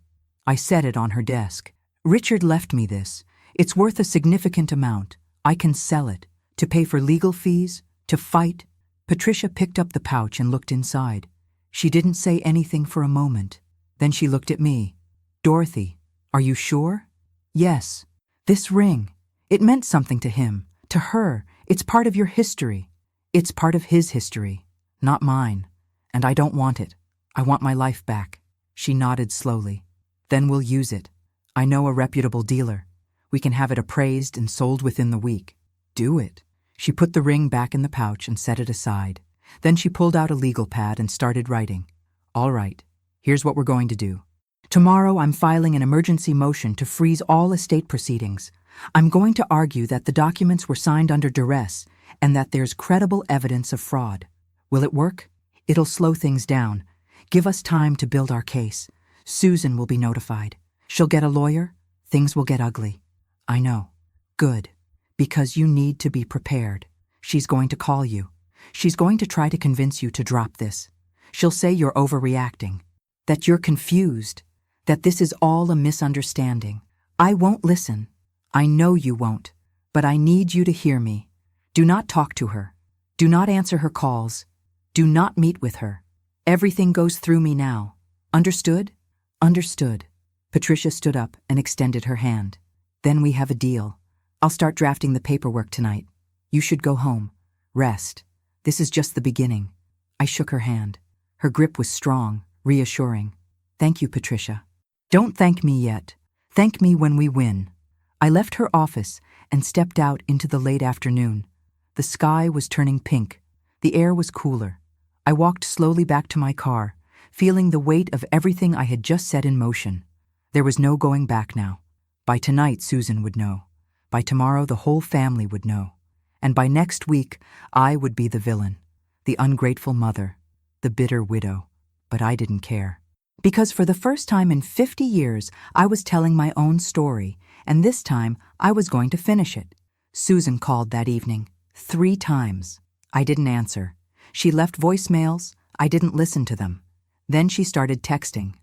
I set it on her desk. Richard left me this. It's worth a significant amount. I can sell it, to pay for legal fees, to fight. Patricia picked up the pouch and looked inside. She didn't say anything for a moment. Then she looked at me. Dorothy, are you sure? Yes. This ring, it meant something to him, to her. It's part of your history. It's part of his history, not mine. And I don't want it. I want my life back. She nodded slowly. Then we'll use it. I know a reputable dealer. We can have it appraised and sold within the week. Do it. She put the ring back in the pouch and set it aside. Then she pulled out a legal pad and started writing. All right, here's what we're going to do. Tomorrow I'm filing an emergency motion to freeze all estate proceedings. I'm going to argue that the documents were signed under duress and that there's credible evidence of fraud. Will it work? It'll slow things down. Give us time to build our case. Susan will be notified. She'll get a lawyer. Things will get ugly. I know. Good. Because you need to be prepared. She's going to call you. She's going to try to convince you to drop this. She'll say you're overreacting, that you're confused, that this is all a misunderstanding. I won't listen. I know you won't, but I need you to hear me. Do not talk to her. Do not answer her calls. Do not meet with her. Everything goes through me now. Understood? Understood. Patricia stood up and extended her hand. Then we have a deal. I'll start drafting the paperwork tonight. You should go home. Rest. This is just the beginning. I shook her hand. Her grip was strong, reassuring. Thank you, Patricia. Don't thank me yet. Thank me when we win. I left her office and stepped out into the late afternoon. The sky was turning pink. The air was cooler. I walked slowly back to my car, feeling the weight of everything I had just set in motion. There was no going back now. By tonight, Susan would know. By tomorrow, the whole family would know. And by next week, I would be the villain, the ungrateful mother, the bitter widow. But I didn't care. Because for the first time in 50 years, I was telling my own story, and this time I was going to finish it. Susan called that evening, 3 times. I didn't answer. She left voicemails. I didn't listen to them. Then she started texting.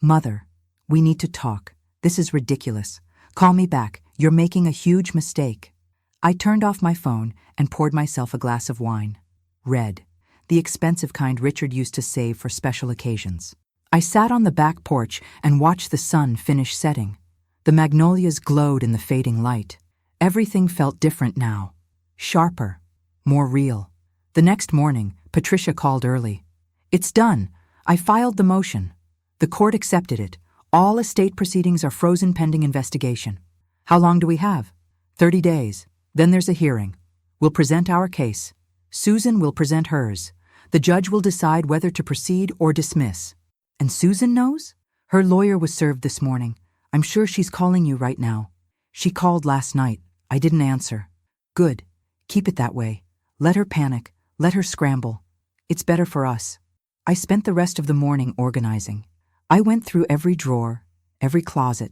Mother, we need to talk. This is ridiculous. Call me back. You're making a huge mistake. I turned off my phone and poured myself a glass of wine. Red, the expensive kind Richard used to save for special occasions. I sat on the back porch and watched the sun finish setting. The magnolias glowed in the fading light. Everything felt different now. Sharper. More real. The next morning, Patricia called early. It's done. I filed the motion. The court accepted it. All estate proceedings are frozen pending investigation. How long do we have? 30 days. Then there's a hearing. We'll present our case. Susan will present hers. The judge will decide whether to proceed or dismiss. And Susan knows? Her lawyer was served this morning. I'm sure she's calling you right now. She called last night. I didn't answer. Good. Keep it that way. Let her panic. Let her scramble. It's better for us. I spent the rest of the morning organizing. I went through every drawer, every closet,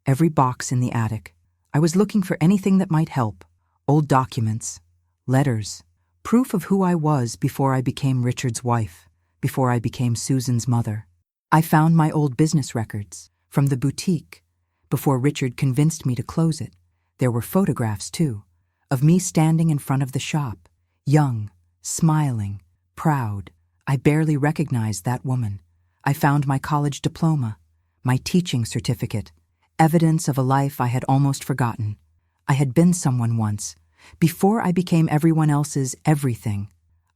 every box in the attic. I was looking for anything that might help. Old documents, letters, proof of who I was before I became Richard's wife, before I became Susan's mother. I found my old business records from the boutique before Richard convinced me to close it. There were photographs, too, of me standing in front of the shop, young, smiling, proud. I barely recognized that woman. I found my college diploma, my teaching certificate, evidence of a life I had almost forgotten. I had been someone once, before I became everyone else's everything.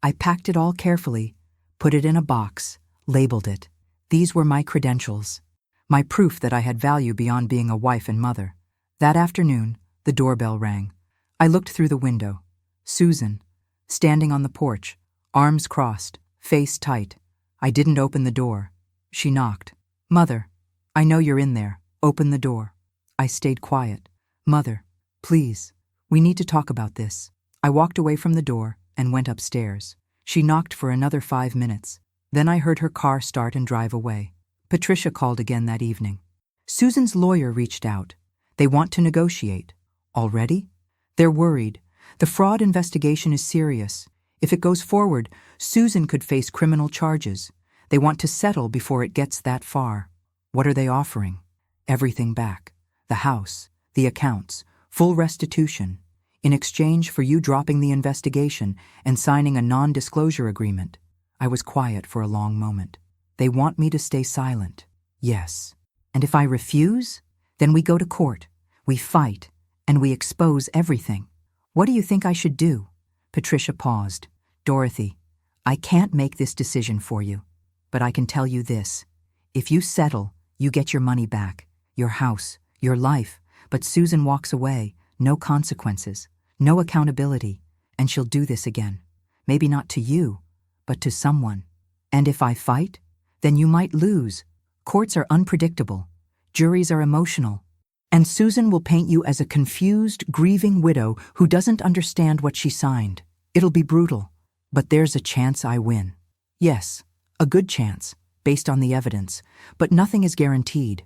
I packed it all carefully, put it in a box, labeled it. These were my credentials, my proof that I had value beyond being a wife and mother. That afternoon, the doorbell rang. I looked through the window. Susan, standing on the porch, arms crossed, face tight. I didn't open the door. She knocked. "Mother, I know you're in there. Open the door." I stayed quiet. "Mother, please, we need to talk about this." I walked away from the door and went upstairs. She knocked for another 5 minutes. Then I heard her car start and drive away. Patricia called again that evening. Susan's lawyer reached out. They want to negotiate. Already? They're worried. The fraud investigation is serious. If it goes forward, Susan could face criminal charges. They want to settle before it gets that far. What are they offering? Everything back. The house, the accounts, full restitution, in exchange for you dropping the investigation and signing a non-disclosure agreement. I was quiet for a long moment. They want me to stay silent. Yes. And if I refuse, then we go to court, we fight, and we expose everything. What do you think I should do? Patricia paused. Dorothy, I can't make this decision for you, but I can tell you this. If you settle, you get your money back, your house, your life, but Susan walks away, no consequences, no accountability, and she'll do this again. Maybe not to you, but to someone. And if I fight, then you might lose. Courts are unpredictable. Juries are emotional. And Susan will paint you as a confused, grieving widow who doesn't understand what she signed. It'll be brutal. But there's a chance I win. Yes, a good chance, based on the evidence, but nothing is guaranteed.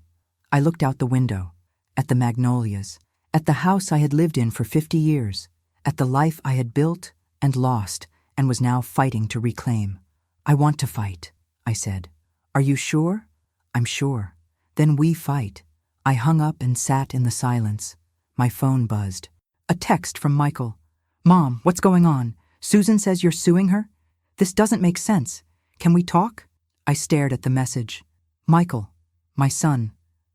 I looked out the window, at the magnolias, at the house I had lived in for 50 years, at the life I had built and lost and was now fighting to reclaim. I want to fight, I said. Are you sure? I'm sure. Then we fight. I hung up and sat in the silence. My phone buzzed. A text from Michael. Mom, what's going on? Susan says you're suing her? This doesn't make sense. Can we talk? I stared at the message. Michael, my son,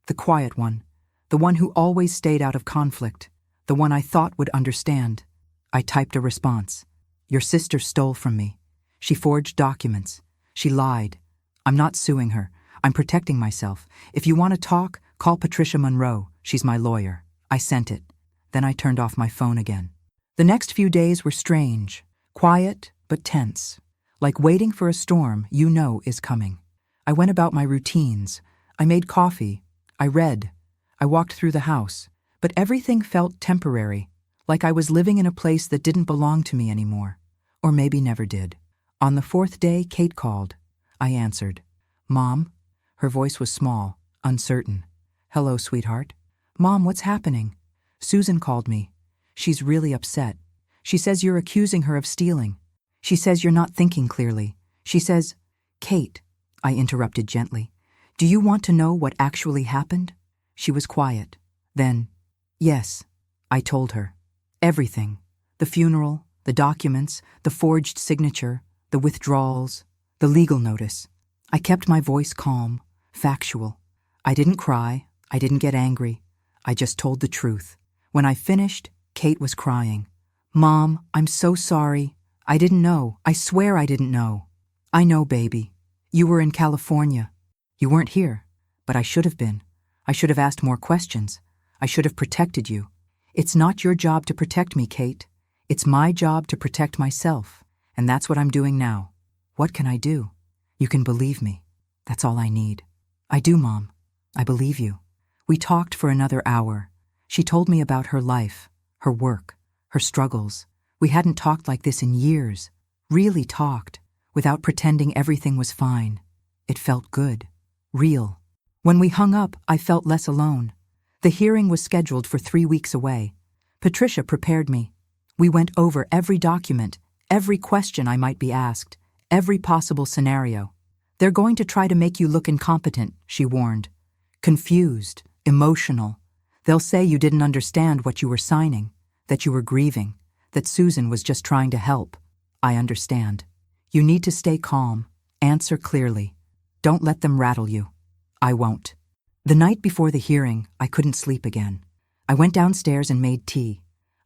the quiet one, the one who always stayed out of conflict, the one I thought would understand. I typed a response. Your sister stole from me. She forged documents. She lied. I'm not suing her. I'm protecting myself. If you want to talk, call Patricia Monroe. She's my lawyer. I sent it. Then I turned off my phone again. The next few days were strange, quiet but tense, like waiting for a storm you know is coming. I went about my routines. I made coffee. I read. I walked through the house. But everything felt temporary, like I was living in a place that didn't belong to me anymore. Or maybe never did. On the 4th day, Kate called. I answered. Mom? Her voice was small, uncertain. Hello, sweetheart. Mom, what's happening? Susan called me. She's really upset. She says you're accusing her of stealing. She says you're not thinking clearly. She says, Kate, I interrupted gently, do you want to know what actually happened? She was quiet. Then, yes, I told her. Everything. The funeral, the documents, the forged signature, the withdrawals, the legal notice. I kept my voice calm, factual. I didn't cry. I didn't get angry. I just told the truth. When I finished, Kate was crying. Mom, I'm so sorry. I didn't know. I swear I didn't know. I know, baby. You were in California. You weren't here. But I should have been. I should have asked more questions. I should have protected you. It's not your job to protect me, Kate. It's my job to protect myself. And that's what I'm doing now. What can I do? You can believe me. That's all I need. I do, Mom. I believe you. We talked for another hour. She told me about her life, her work, her struggles. We hadn't talked like this in years. Really talked, without pretending everything was fine. It felt good. Real. When we hung up, I felt less alone. The hearing was scheduled for 3 weeks away. Patricia prepared me. We went over every document, every question I might be asked, every possible scenario. They're going to try to make you look incompetent, she warned. Confused, emotional. They'll say you didn't understand what you were signing, that you were grieving, that Susan was just trying to help. I understand. You need to stay calm, answer clearly. Don't let them rattle you. I won't. The night before the hearing, I couldn't sleep again. I went downstairs and made tea.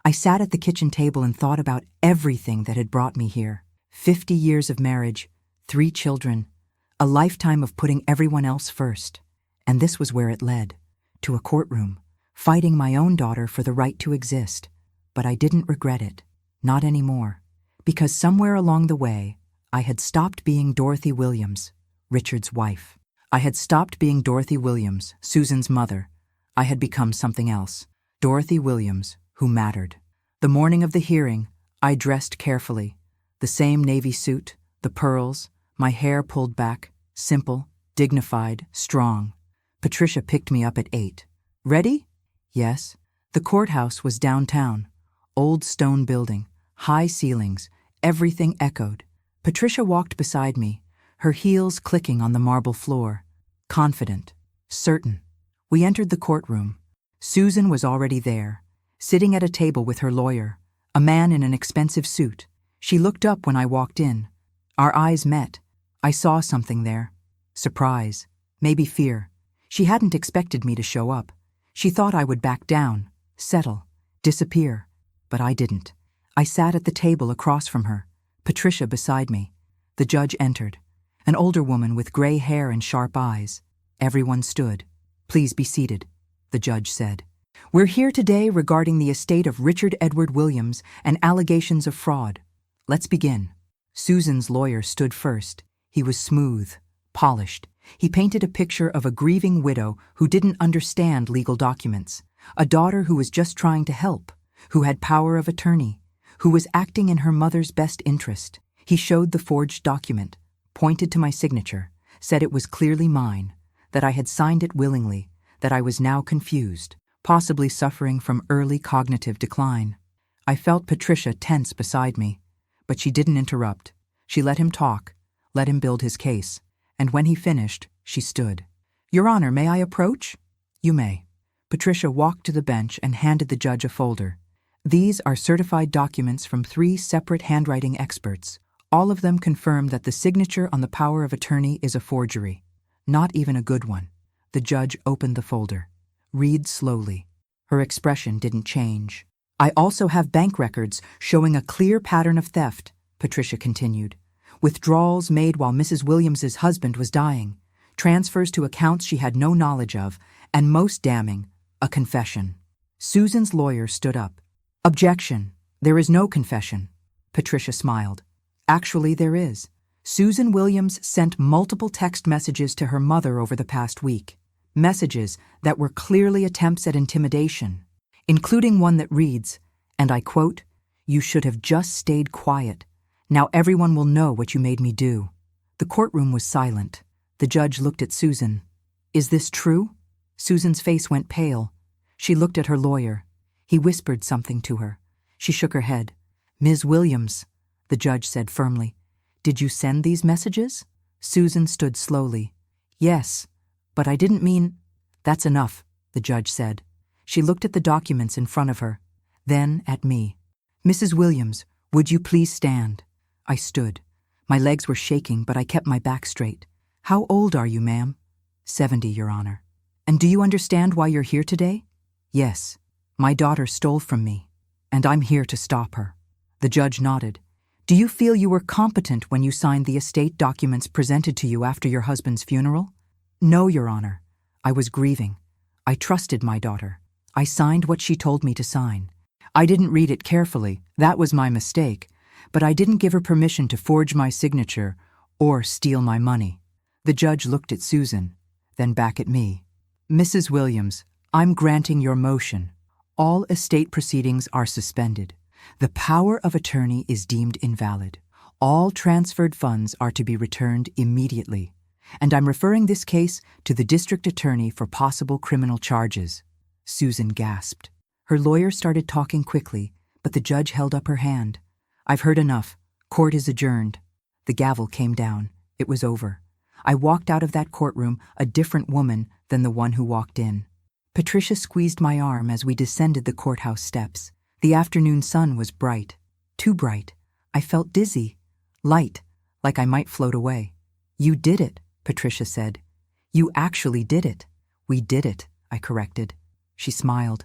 I sat at the kitchen table and thought about everything that had brought me here. 50 years of marriage, 3 children, A lifetime of putting everyone else first. And this was where it led. To a courtroom, fighting my own daughter for the right to exist. But I didn't regret it. Not anymore. Because somewhere along the way, I had stopped being Dorothy Williams, Richard's wife. I had stopped being Dorothy Williams, Susan's mother. I had become something else. Dorothy Williams, who mattered. The morning of the hearing, I dressed carefully. The same navy suit, the pearls, my hair pulled back, simple, dignified, strong. Patricia picked me up at 8. Ready? Yes. The courthouse was downtown. Old stone building, high ceilings, everything echoed. Patricia walked beside me, her heels clicking on the marble floor. Confident, certain. We entered the courtroom. Susan was already there, sitting at a table with her lawyer, a man in an expensive suit. She looked up when I walked in. Our eyes met. I saw something there. Surprise, maybe fear. She hadn't expected me to show up. She thought I would back down, settle, disappear. But I didn't. I sat at the table across from her, Patricia beside me. The judge entered. An older woman with gray hair and sharp eyes. Everyone stood. Please be seated, the judge said. We're here today regarding the estate of Richard Edward Williams and allegations of fraud. Let's begin. Susan's lawyer stood first. He was smooth, polished. He painted a picture of a grieving widow who didn't understand legal documents, a daughter who was just trying to help, who had power of attorney, who was acting in her mother's best interest. He showed the forged document, pointed to my signature, said it was clearly mine, that I had signed it willingly, that I was now confused, possibly suffering from early cognitive decline. I felt Patricia tense beside me, but she didn't interrupt. She let him talk, let him build his case, and when he finished, she stood. Your Honor, may I approach? You may. Patricia walked to the bench and handed the judge a folder. These are certified documents from 3 separate handwriting experts. All of them confirm that the signature on the power of attorney is a forgery. Not even a good one. The judge opened the folder. Read slowly. Her expression didn't change. I also have bank records showing a clear pattern of theft, Patricia continued. Withdrawals made while Mrs. Williams's husband was dying, transfers to accounts she had no knowledge of, and most damning, a confession. Susan's lawyer stood up. Objection. There is no confession. Patricia smiled. Actually, there is. Susan Williams sent multiple text messages to her mother over the past week. Messages that were clearly attempts at intimidation, including one that reads, and I quote, "You should have just stayed quiet. Now everyone will know what you made me do." The courtroom was silent. The judge looked at Susan. Is this true? Susan's face went pale. She looked at her lawyer. He whispered something to her. She shook her head. Ms. Williams, the judge said firmly, did you send these messages? Susan stood slowly. Yes, but I didn't mean... That's enough, the judge said. She looked at the documents in front of her, then at me. Mrs. Williams, would you please stand? I stood. My legs were shaking, but I kept my back straight. How old are you, ma'am? 70, Your Honor. And do you understand why you're here today? Yes. My daughter stole from me, and I'm here to stop her. The judge nodded. Do you feel you were competent when you signed the estate documents presented to you after your husband's funeral? No, Your Honor. I was grieving. I trusted my daughter. I signed what she told me to sign. I didn't read it carefully. That was my mistake. But I didn't give her permission to forge my signature or steal my money. The judge looked at Susan, then back at me. Mrs. Williams, I'm granting your motion. All estate proceedings are suspended. The power of attorney is deemed invalid. All transferred funds are to be returned immediately. And I'm referring this case to the district attorney for possible criminal charges. Susan gasped. Her lawyer started talking quickly, but the judge held up her hand. I've heard enough. Court is adjourned. The gavel came down. It was over. I walked out of that courtroom a different woman than the one who walked in. Patricia squeezed my arm as we descended the courthouse steps. The afternoon sun was bright. Too bright. I felt dizzy. Light, like I might float away. You did it, Patricia said. You actually did it. We did it, I corrected. She smiled.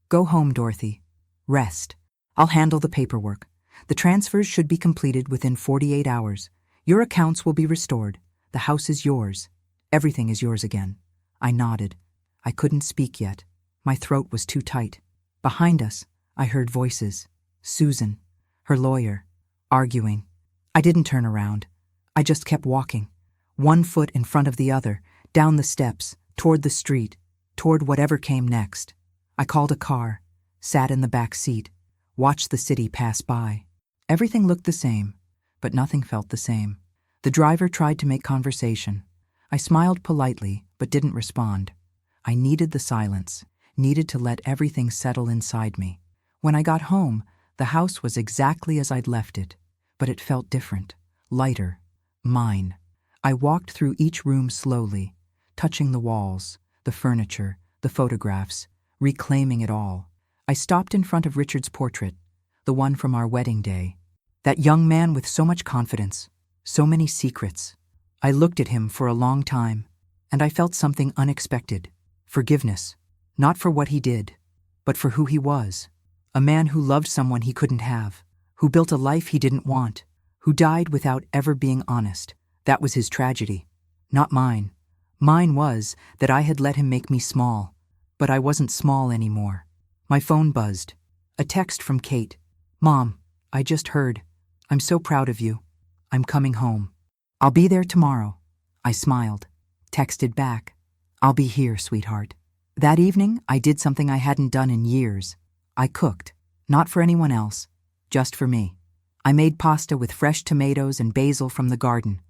Go home, Dorothy. Rest. I'll handle the paperwork. The transfers should be completed within 48 hours. Your accounts will be restored. The house is yours. Everything is yours again. I nodded. I couldn't speak yet. My throat was too tight. Behind us, I heard voices. Susan, her lawyer, arguing. I didn't turn around. I just kept walking, one foot in front of the other, down the steps, toward the street, toward whatever came next. I called a car, sat in the back seat, watched the city pass by. Everything looked the same, but nothing felt the same. The driver tried to make conversation. I smiled politely, but didn't respond. I needed the silence, needed to let everything settle inside me. When I got home, the house was exactly as I'd left it, but it felt different, lighter, mine. I walked through each room slowly, touching the walls, the furniture, the photographs, reclaiming it all. I stopped in front of Richard's portrait, the one from our wedding day. That young man with so much confidence, so many secrets. I looked at him for a long time, and I felt something unexpected. Forgiveness, not for what he did, but for who he was. A man who loved someone he couldn't have, who built a life he didn't want, who died without ever being honest. That was his tragedy, not mine. Mine was that I had let him make me small, but I wasn't small anymore. My phone buzzed. A text from Kate. "Mom, I just heard. I'm so proud of you. I'm coming home. I'll be there tomorrow." I smiled. Texted back. "I'll be here, sweetheart." That evening, I did something I hadn't done in years. I cooked, not for anyone else, just for me. I made pasta with fresh tomatoes and basil from the garden.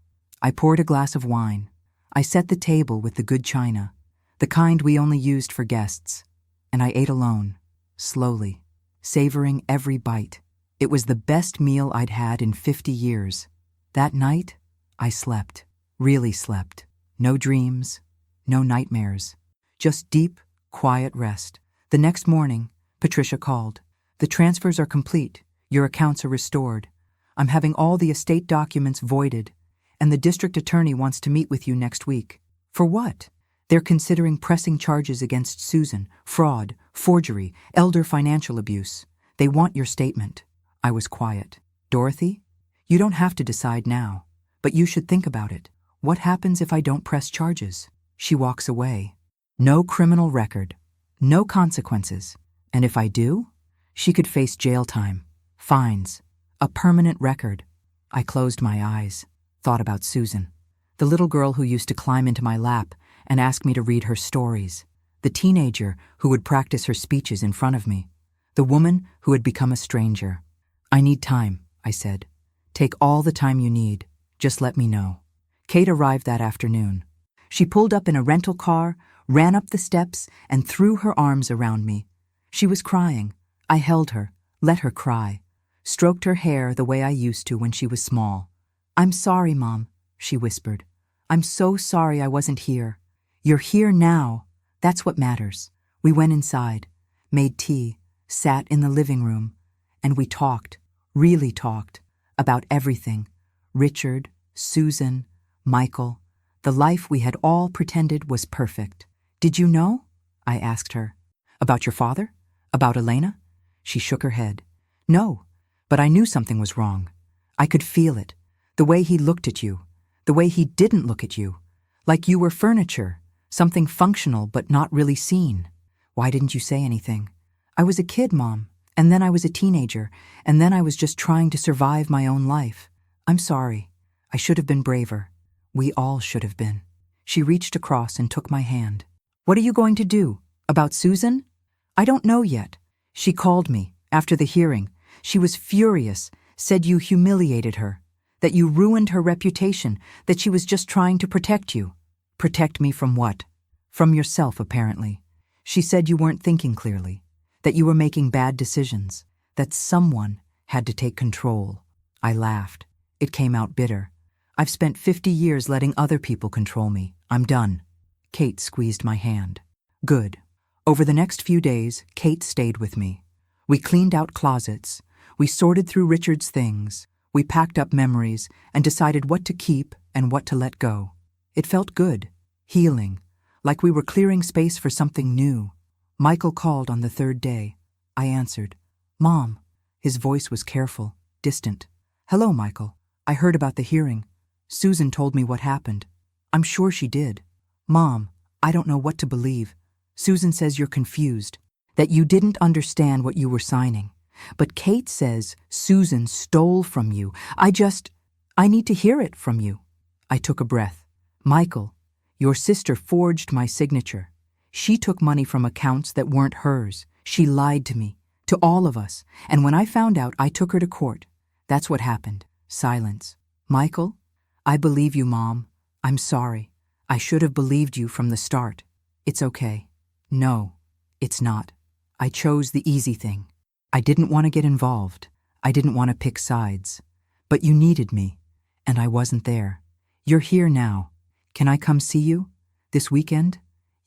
I poured a glass of wine. I set the table with the good china, the kind we only used for guests. And I ate alone, slowly, savoring every bite. It was the best meal I'd had in 50 years. That night, I slept, really slept. No dreams, no nightmares, just deep, quiet rest. The next morning, Patricia called. "The transfers are complete. Your accounts are restored. I'm having all the estate documents voided, and the district attorney wants to meet with you next week." "For what?" "They're considering pressing charges against Susan, fraud, forgery, elder financial abuse. They want your statement." I was quiet. "Dorothy, you don't have to decide now, but you should think about it. What happens if I don't press charges?" She walks away. No criminal record, no consequences. And if I do, she could face jail time, fines, a permanent record. I closed my eyes, thought about Susan, the little girl who used to climb into my lap and ask me to read her stories, the teenager who would practice her speeches in front of me, the woman who had become a stranger. "I need time," I said. "Take all the time you need. Just let me know." Kate arrived that afternoon. She pulled up in a rental car, ran up the steps, and threw her arms around me. She was crying. I held her, let her cry, stroked her hair the way I used to when she was small. "I'm sorry, Mom," she whispered. "I'm so sorry I wasn't here. You're here now. That's what matters." We went inside, made tea, sat in the living room, and we talked, really talked, about everything. Richard, Susan, Michael, the life we had all pretended was perfect. "Did you know?" I asked her. "About your father? About Elena?" She shook her head. "No, but I knew something was wrong. I could feel it. The way he looked at you. The way he didn't look at you. Like you were furniture, something functional but not really seen." "Why didn't you say anything?" "I was a kid, Mom, and then I was a teenager, and then I was just trying to survive my own life. I'm sorry. I should have been braver. We all should have been." She reached across and took my hand. "What are you going to do? About Susan?" "I don't know yet. She called me after the hearing. She was furious, said you humiliated her, that you ruined her reputation, that she was just trying to protect you." "Protect me from what?" "From yourself, apparently. She said you weren't thinking clearly, that you were making bad decisions, that someone had to take control." I laughed. It came out bitter. "I've spent 50 years letting other people control me. I'm done." Kate squeezed my hand. "Good." Over the next few days, Kate stayed with me. We cleaned out closets. We sorted through Richard's things. We packed up memories and decided what to keep and what to let go. It felt good, healing, like we were clearing space for something new. Michael called on the third day. I answered. "Mom." His voice was careful, distant. "Hello, Michael. I heard about the hearing. Susan told me what happened. I'm sure she did. Mom, I don't know what to believe. Susan says you're confused, that you didn't understand what you were signing. But Kate says Susan stole from you. I need to hear it from you. I took a breath. Michael, your sister forged my signature. She took money from accounts that weren't hers. She lied to me, to all of us, and when I found out, I took her to court. That's what happened. Silence. Michael, I believe you, Mom. I'm sorry. I should have believed you from the start. It's okay. No, it's not. I chose the easy thing. I didn't want to get involved. I didn't want to pick sides. But you needed me, and I wasn't there. You're here now. Can I come see you? This weekend?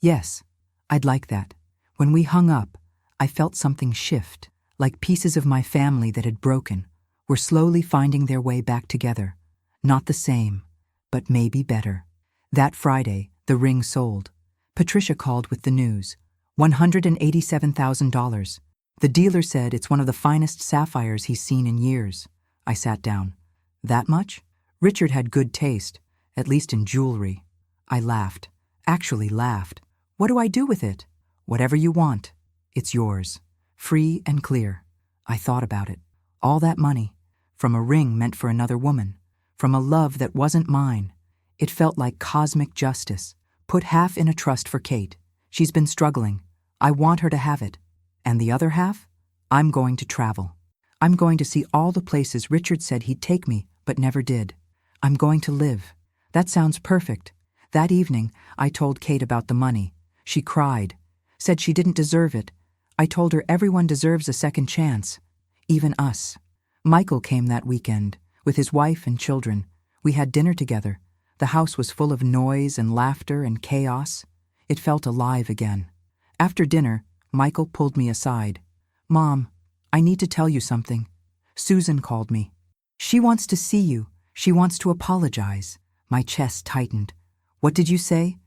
Yes, I'd like that. When we hung up, I felt something shift, like pieces of my family that had broken were slowly finding their way back together. Not the same, but maybe better. That Friday, the ring sold. Patricia called with the news. $187,000. The dealer said it's one of the finest sapphires he's seen in years. I sat down. That much? Richard had good taste, at least in jewelry. I laughed. Actually laughed. What do I do with it? Whatever you want. It's yours. Free and clear. I thought about it. All that money. From a ring meant for another woman. From a love that wasn't mine. It felt like cosmic justice. Put half in a trust for Kate. She's been struggling. I want her to have it. And the other half? I'm going to travel. I'm going to see all the places Richard said he'd take me, but never did. I'm going to live. That sounds perfect. That evening, I told Kate about the money. She cried. Said she didn't deserve it. I told her everyone deserves a second chance. Even us. Michael came that weekend, with his wife and children. We had dinner together. The house was full of noise and laughter and chaos. It felt alive again. After dinner, Michael pulled me aside. Mom, I need to tell you something. Susan called me. She wants to see you. She wants to apologize. My chest tightened. What did you say?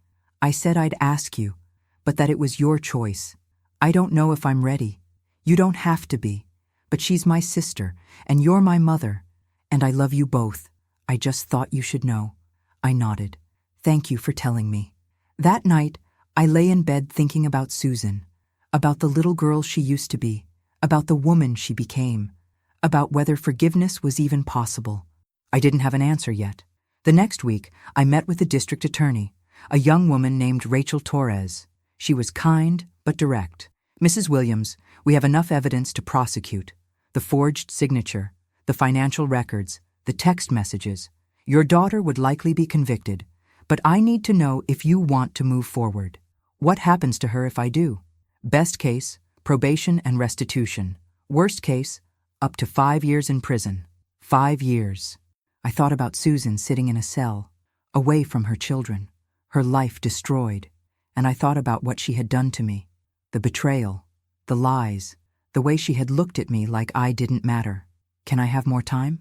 I said I'd ask you, but that it was your choice. I don't know if I'm ready. You don't have to be. But she's my sister, and you're my mother. And I love you both. I just thought you should know. I nodded. Thank you for telling me. That night, I lay in bed thinking about Susan, about the little girl she used to be, about the woman she became, about whether forgiveness was even possible. I didn't have an answer yet. The next week, I met with the district attorney, a young woman named Rachel Torres. She was kind but direct. Mrs. Williams, we have enough evidence to prosecute. The forged signature, the financial records, the text messages. Your daughter would likely be convicted, but I need to know if you want to move forward. What happens to her if I do? Best case, probation and restitution. Worst case, up to 5 years in prison. 5 years. I thought about Susan sitting in a cell, away from her children, her life destroyed, and I thought about what she had done to me. The betrayal, the lies, the way she had looked at me like I didn't matter. Can I have more time?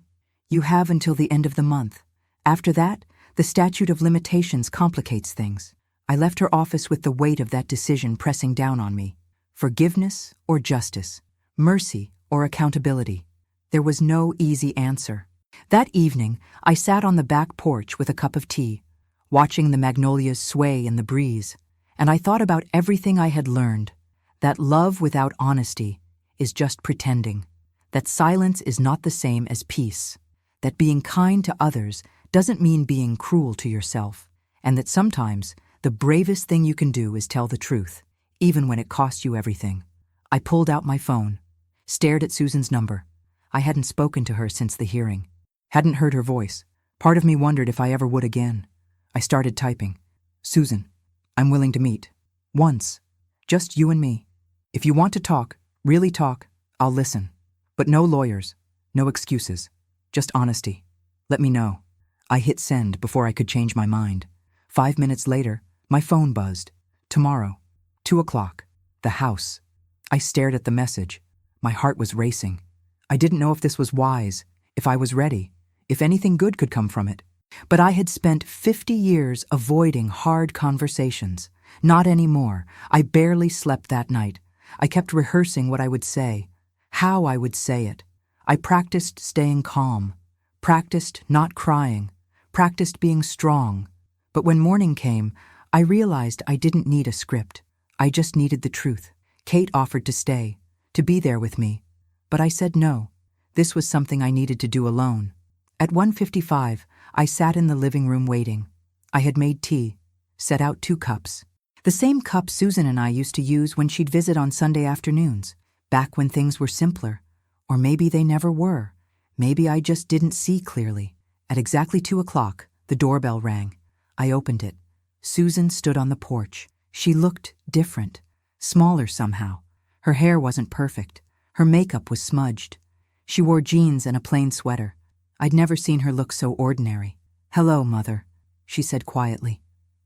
You have until the end of the month. After that, the statute of limitations complicates things. I left her office with the weight of that decision pressing down on me. Forgiveness or justice? Mercy or accountability? There was no easy answer. That evening, I sat on the back porch with a cup of tea, watching the magnolias sway in the breeze, and I thought about everything I had learned. That love without honesty is just pretending. That silence is not the same as peace. That being kind to others doesn't mean being cruel to yourself. And that sometimes the bravest thing you can do is tell the truth, even when it costs you everything. I pulled out my phone, stared at Susan's number. I hadn't spoken to her since the hearing. Hadn't heard her voice. Part of me wondered if I ever would again. I started typing. Susan, I'm willing to meet. Once. Just you and me. If you want to talk, really talk, I'll listen. But no lawyers, no excuses, just honesty. Let me know. I hit send before I could change my mind. 5 minutes later, my phone buzzed. Tomorrow, 2 o'clock, the house. I stared at the message. My heart was racing. I didn't know if this was wise, if I was ready, if anything good could come from it. But I had spent 50 years avoiding hard conversations. Not anymore. I barely slept that night. I kept rehearsing what I would say, how I would say it. I practiced staying calm, practiced not crying, practiced being strong. But when morning came, I realized I didn't need a script. I just needed the truth. Kate offered to stay, to be there with me. But I said no. This was something I needed to do alone. At 1:55, I sat in the living room waiting. I had made tea, set out 2 cups. The same cup Susan and I used to use when she'd visit on Sunday afternoons, back when things were simpler. Or maybe they never were. Maybe I just didn't see clearly. At exactly 2 o'clock, the doorbell rang. I opened it. Susan stood on the porch. She looked different, smaller somehow. Her hair wasn't perfect. Her makeup was smudged. She wore jeans and a plain sweater. I'd never seen her look so ordinary. "Hello, Mother," she said quietly.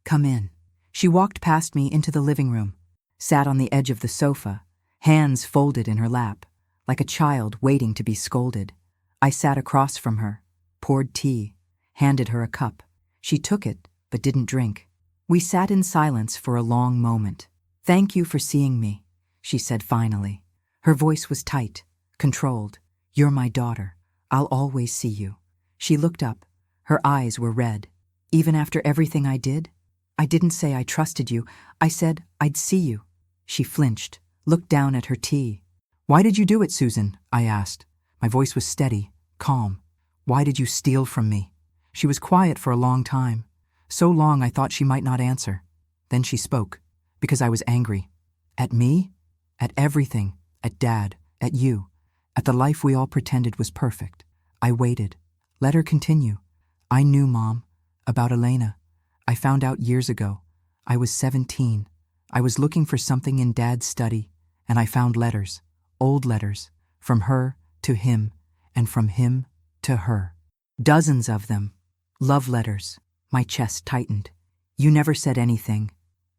"Come in." She walked past me into the living room, sat on the edge of the sofa, hands folded in her lap, like a child waiting to be scolded. I sat across from her, poured tea, handed her a cup. She took it, but didn't drink. We sat in silence for a long moment. "Thank you for seeing me," she said finally. Her voice was tight, controlled. "You're my daughter. I'll always see you." She looked up. Her eyes were red. "Even after everything I did? I didn't say I trusted you. I said I'd see you." She flinched, looked down at her tea. "Why did you do it, Susan?" I asked. My voice was steady, calm. "Why did you steal from me?" She was quiet for a long time. So long I thought she might not answer. Then she spoke, because I was angry. At me? At everything. At Dad. At you. At the life we all pretended was perfect. I waited. Let her continue. "I knew, Mom, about Elena. I found out years ago. I was 17. I was looking for something in Dad's study, and I found letters, old letters, from her to him, and from him to her. Dozens of them. Love letters." My chest tightened. "You never said anything.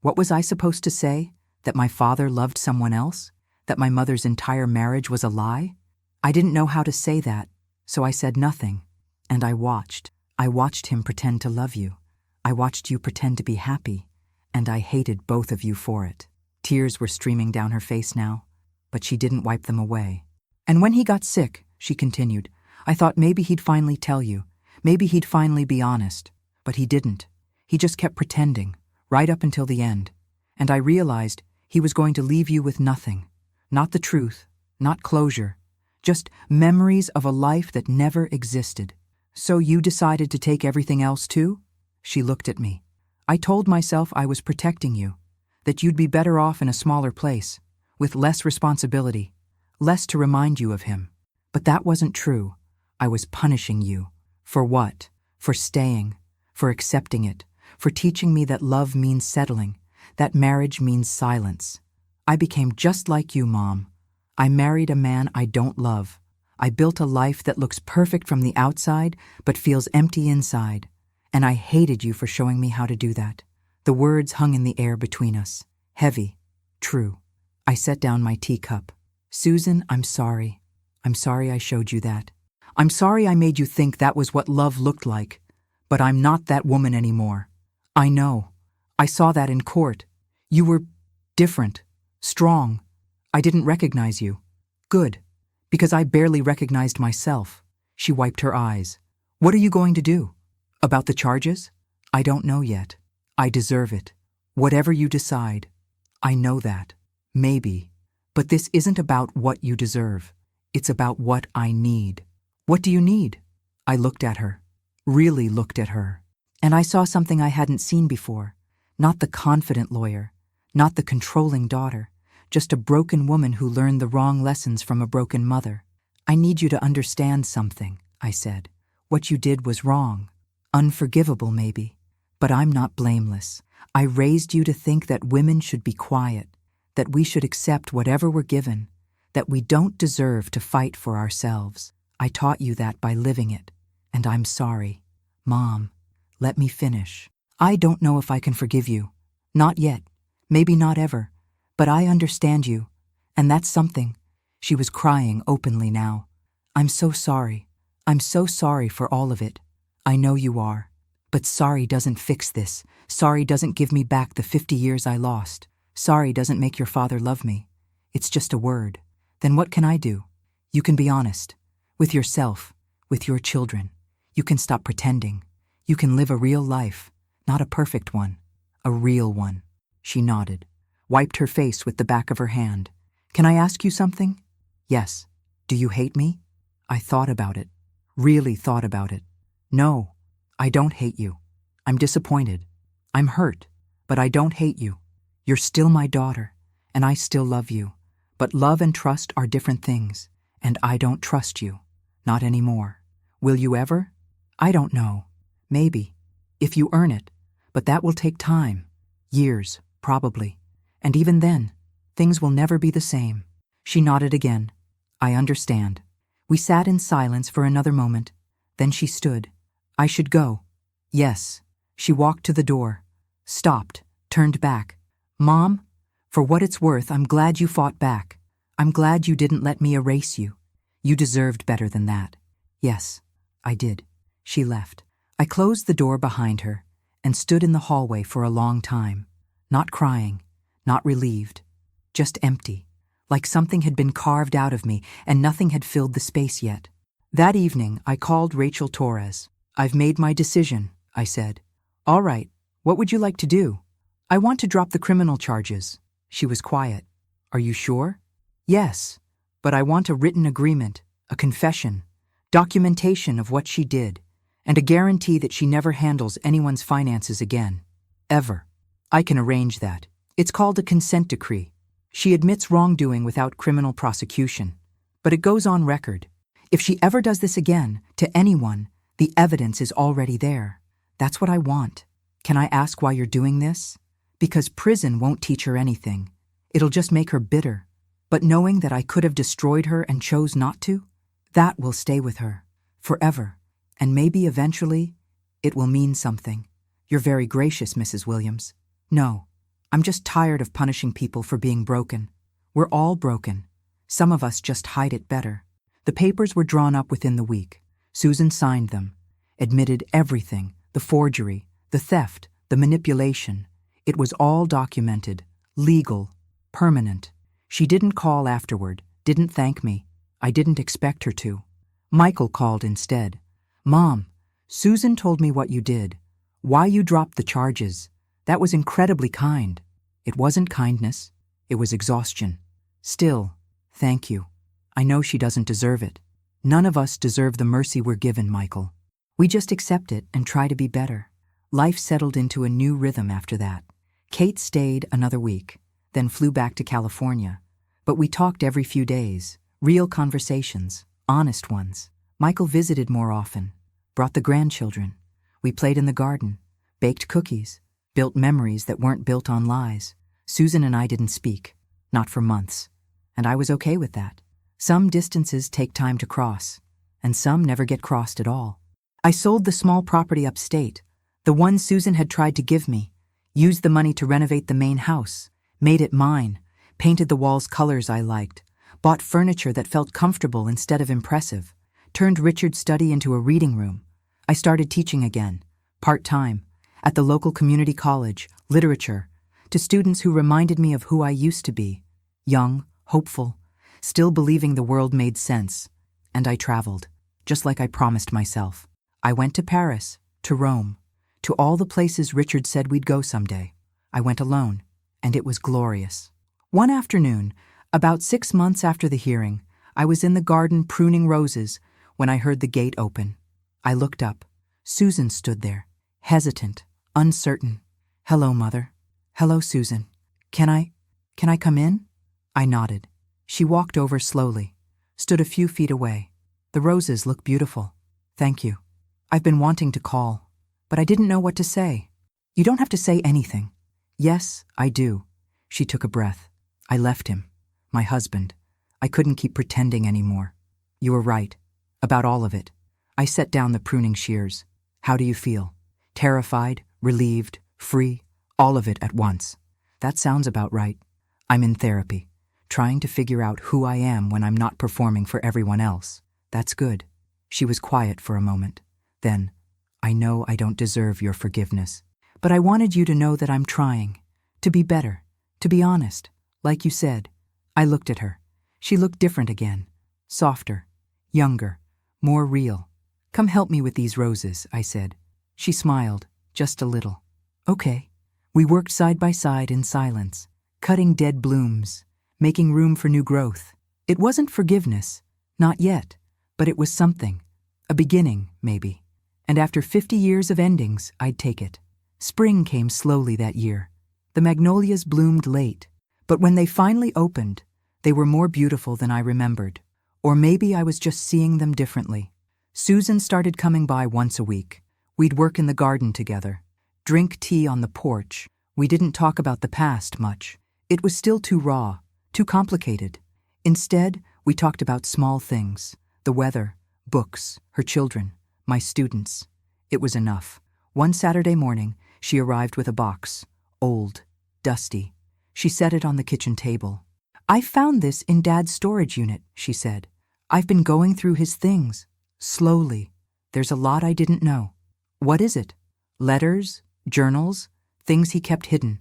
What was I supposed to say? That my father loved someone else? That my mother's entire marriage was a lie? I didn't know how to say that, so I said nothing. And I watched. I watched him pretend to love you. I watched you pretend to be happy. And I hated both of you for it." Tears were streaming down her face now, but she didn't wipe them away. "And when he got sick," she continued, "I thought maybe he'd finally tell you. Maybe he'd finally be honest. But he didn't. He just kept pretending, right up until the end. And I realized he was going to leave you with nothing. Not the truth, not closure, just memories of a life that never existed. So you decided to take everything else too?" She looked at me. "I told myself I was protecting you, that you'd be better off in a smaller place, with less responsibility, less to remind you of him. But that wasn't true. I was punishing you. For what? For staying. For accepting it, for teaching me that love means settling, that marriage means silence. I became just like you, Mom. I married a man I don't love. I built a life that looks perfect from the outside but feels empty inside. And I hated you for showing me how to do that." The words hung in the air between us, heavy, true. I set down my teacup. "Susan, I'm sorry. I'm sorry I showed you that. I'm sorry I made you think that was what love looked like. But I'm not that woman anymore. I know. I saw that in court. You were different, strong. I didn't recognize you. Good, because I barely recognized myself." She wiped her eyes. "What are you going to do? About the charges? I don't know yet. I deserve it. Whatever you decide. I know that. Maybe. But this isn't about what you deserve. It's about what I need." "What do you need?" I looked at her. Really looked at her. And I saw something I hadn't seen before. Not the confident lawyer, not the controlling daughter, just a broken woman who learned the wrong lessons from a broken mother. "I need you to understand something," I said. "What you did was wrong. Unforgivable, maybe. But I'm not blameless. I raised you to think that women should be quiet, that we should accept whatever we're given, that we don't deserve to fight for ourselves. I taught you that by living it. And I'm sorry. Mom, let me finish. I don't know if I can forgive you. Not yet. Maybe not ever. But I understand you. And that's something." She was crying openly now. "I'm so sorry. I'm so sorry for all of it. I know you are. But sorry doesn't fix this. Sorry doesn't give me back the 50 years I lost. Sorry doesn't make your father love me. It's just a word. Then what can I do? You can be honest. With yourself. With your children. You can stop pretending. You can live a real life, not a perfect one, a real one. She nodded, wiped her face with the back of her hand. Can I ask you something? Yes. Do you hate me? I thought about it, really thought about it. No, I don't hate you. I'm disappointed. I'm hurt, but I don't hate you. You're still my daughter, and I still love you. But love and trust are different things, and I don't trust you. Not anymore. Will you ever? I don't know. Maybe. If you earn it. But that will take time. Years, probably. And even then, things will never be the same. She nodded again. I understand. We sat in silence for another moment. Then she stood. I should go. Yes. She walked to the door. Stopped. Turned back. Mom, for what it's worth, I'm glad you fought back. I'm glad you didn't let me erase you. You deserved better than that. Yes, I did. She left. I closed the door behind her and stood in the hallway for a long time, not crying, not relieved, just empty, like something had been carved out of me and nothing had filled the space yet. That evening, I called Rachel Torres. I've made my decision, I said. All right, what would you like to do? I want to drop the criminal charges. She was quiet. Are you sure? Yes, but I want a written agreement, a confession, documentation of what she did, and a guarantee that she never handles anyone's finances again. Ever. I can arrange that. It's called a consent decree. She admits wrongdoing without criminal prosecution, but it goes on record. If she ever does this again, to anyone, the evidence is already there. That's what I want. Can I ask why you're doing this? Because prison won't teach her anything. It'll just make her bitter. But knowing that I could have destroyed her and chose not to, that will stay with her. Forever. And maybe eventually, it will mean something. You're very gracious, Mrs. Williams. No, I'm just tired of punishing people for being broken. We're all broken. Some of us just hide it better. The papers were drawn up within the week. Susan signed them, admitted everything, the forgery, the theft, the manipulation. It was all documented, legal, permanent. She didn't call afterward, didn't thank me. I didn't expect her to. Michael called instead. Mom, Susan told me what you did, why you dropped the charges. That was incredibly kind. It wasn't kindness, it was exhaustion. Still, thank you. I know she doesn't deserve it. None of us deserve the mercy we're given, Michael. We just accept it and try to be better. Life settled into a new rhythm after that. Kate stayed another week, then flew back to California. But we talked every few days, real conversations, honest ones. Michael visited more often, brought the grandchildren. We played in the garden, baked cookies, built memories that weren't built on lies. Susan and I didn't speak, not for months, and I was okay with that. Some distances take time to cross, and some never get crossed at all. I sold the small property upstate, the one Susan had tried to give me, used the money to renovate the main house, made it mine, painted the walls colors I liked, bought furniture that felt comfortable instead of impressive, turned Richard's study into a reading room. I started teaching again, part-time, at the local community college, literature, to students who reminded me of who I used to be, young, hopeful, still believing the world made sense. And I traveled, just like I promised myself. I went to Paris, to Rome, to all the places Richard said we'd go someday. I went alone, and it was glorious. One afternoon, about 6 months after the hearing, I was in the garden pruning roses when I heard the gate open. I looked up. Susan stood there, hesitant, uncertain. Hello, Mother. Hello, Susan. Can I come in? I nodded. She walked over slowly, stood a few feet away. The roses look beautiful. Thank you. I've been wanting to call, but I didn't know what to say. You don't have to say anything. Yes, I do. She took a breath. I left him. My husband. I couldn't keep pretending anymore. You were right. About all of it. I set down the pruning shears. How do you feel? Terrified, relieved, free, all of it at once. That sounds about right. I'm in therapy, trying to figure out who I am when I'm not performing for everyone else. That's good. She was quiet for a moment. Then, I know I don't deserve your forgiveness, but I wanted you to know that I'm trying, to be better, to be honest, like you said. I looked at her. She looked different again, softer, younger, more real. Come help me with these roses, I said. She smiled, just a little. Okay. We worked side by side in silence, cutting dead blooms, making room for new growth. It wasn't forgiveness, not yet, but it was something. A beginning, maybe. And after 50 years of endings, I'd take it. Spring came slowly that year. The magnolias bloomed late, but when they finally opened, they were more beautiful than I remembered. Or maybe I was just seeing them differently. Susan started coming by once a week. We'd work in the garden together, drink tea on the porch. We didn't talk about the past much. It was still too raw, too complicated. Instead, we talked about small things, the weather, books, her children, my students. It was enough. One Saturday morning, she arrived with a box, old, dusty. She set it on the kitchen table. I found this in Dad's storage unit, she said. I've been going through his things. Slowly. There's a lot I didn't know. What is it? Letters, journals, things he kept hidden.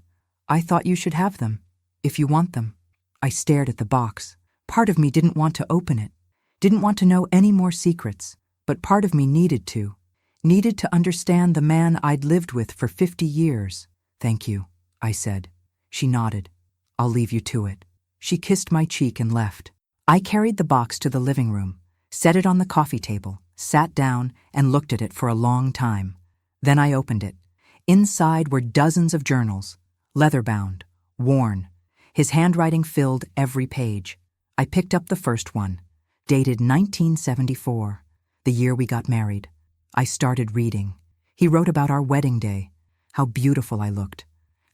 I thought you should have them, if you want them. I stared at the box. Part of me didn't want to open it, didn't want to know any more secrets, but part of me needed to understand the man I'd lived with for 50 years. Thank you, I said. She nodded. I'll leave you to it. She kissed my cheek and left. I carried the box to the living room, set it on the coffee table, sat down, and looked at it for a long time. Then I opened it. Inside were dozens of journals, leather-bound, worn. His handwriting filled every page. I picked up the first one, dated 1974, the year we got married. I started reading. He wrote about our wedding day, how beautiful I looked,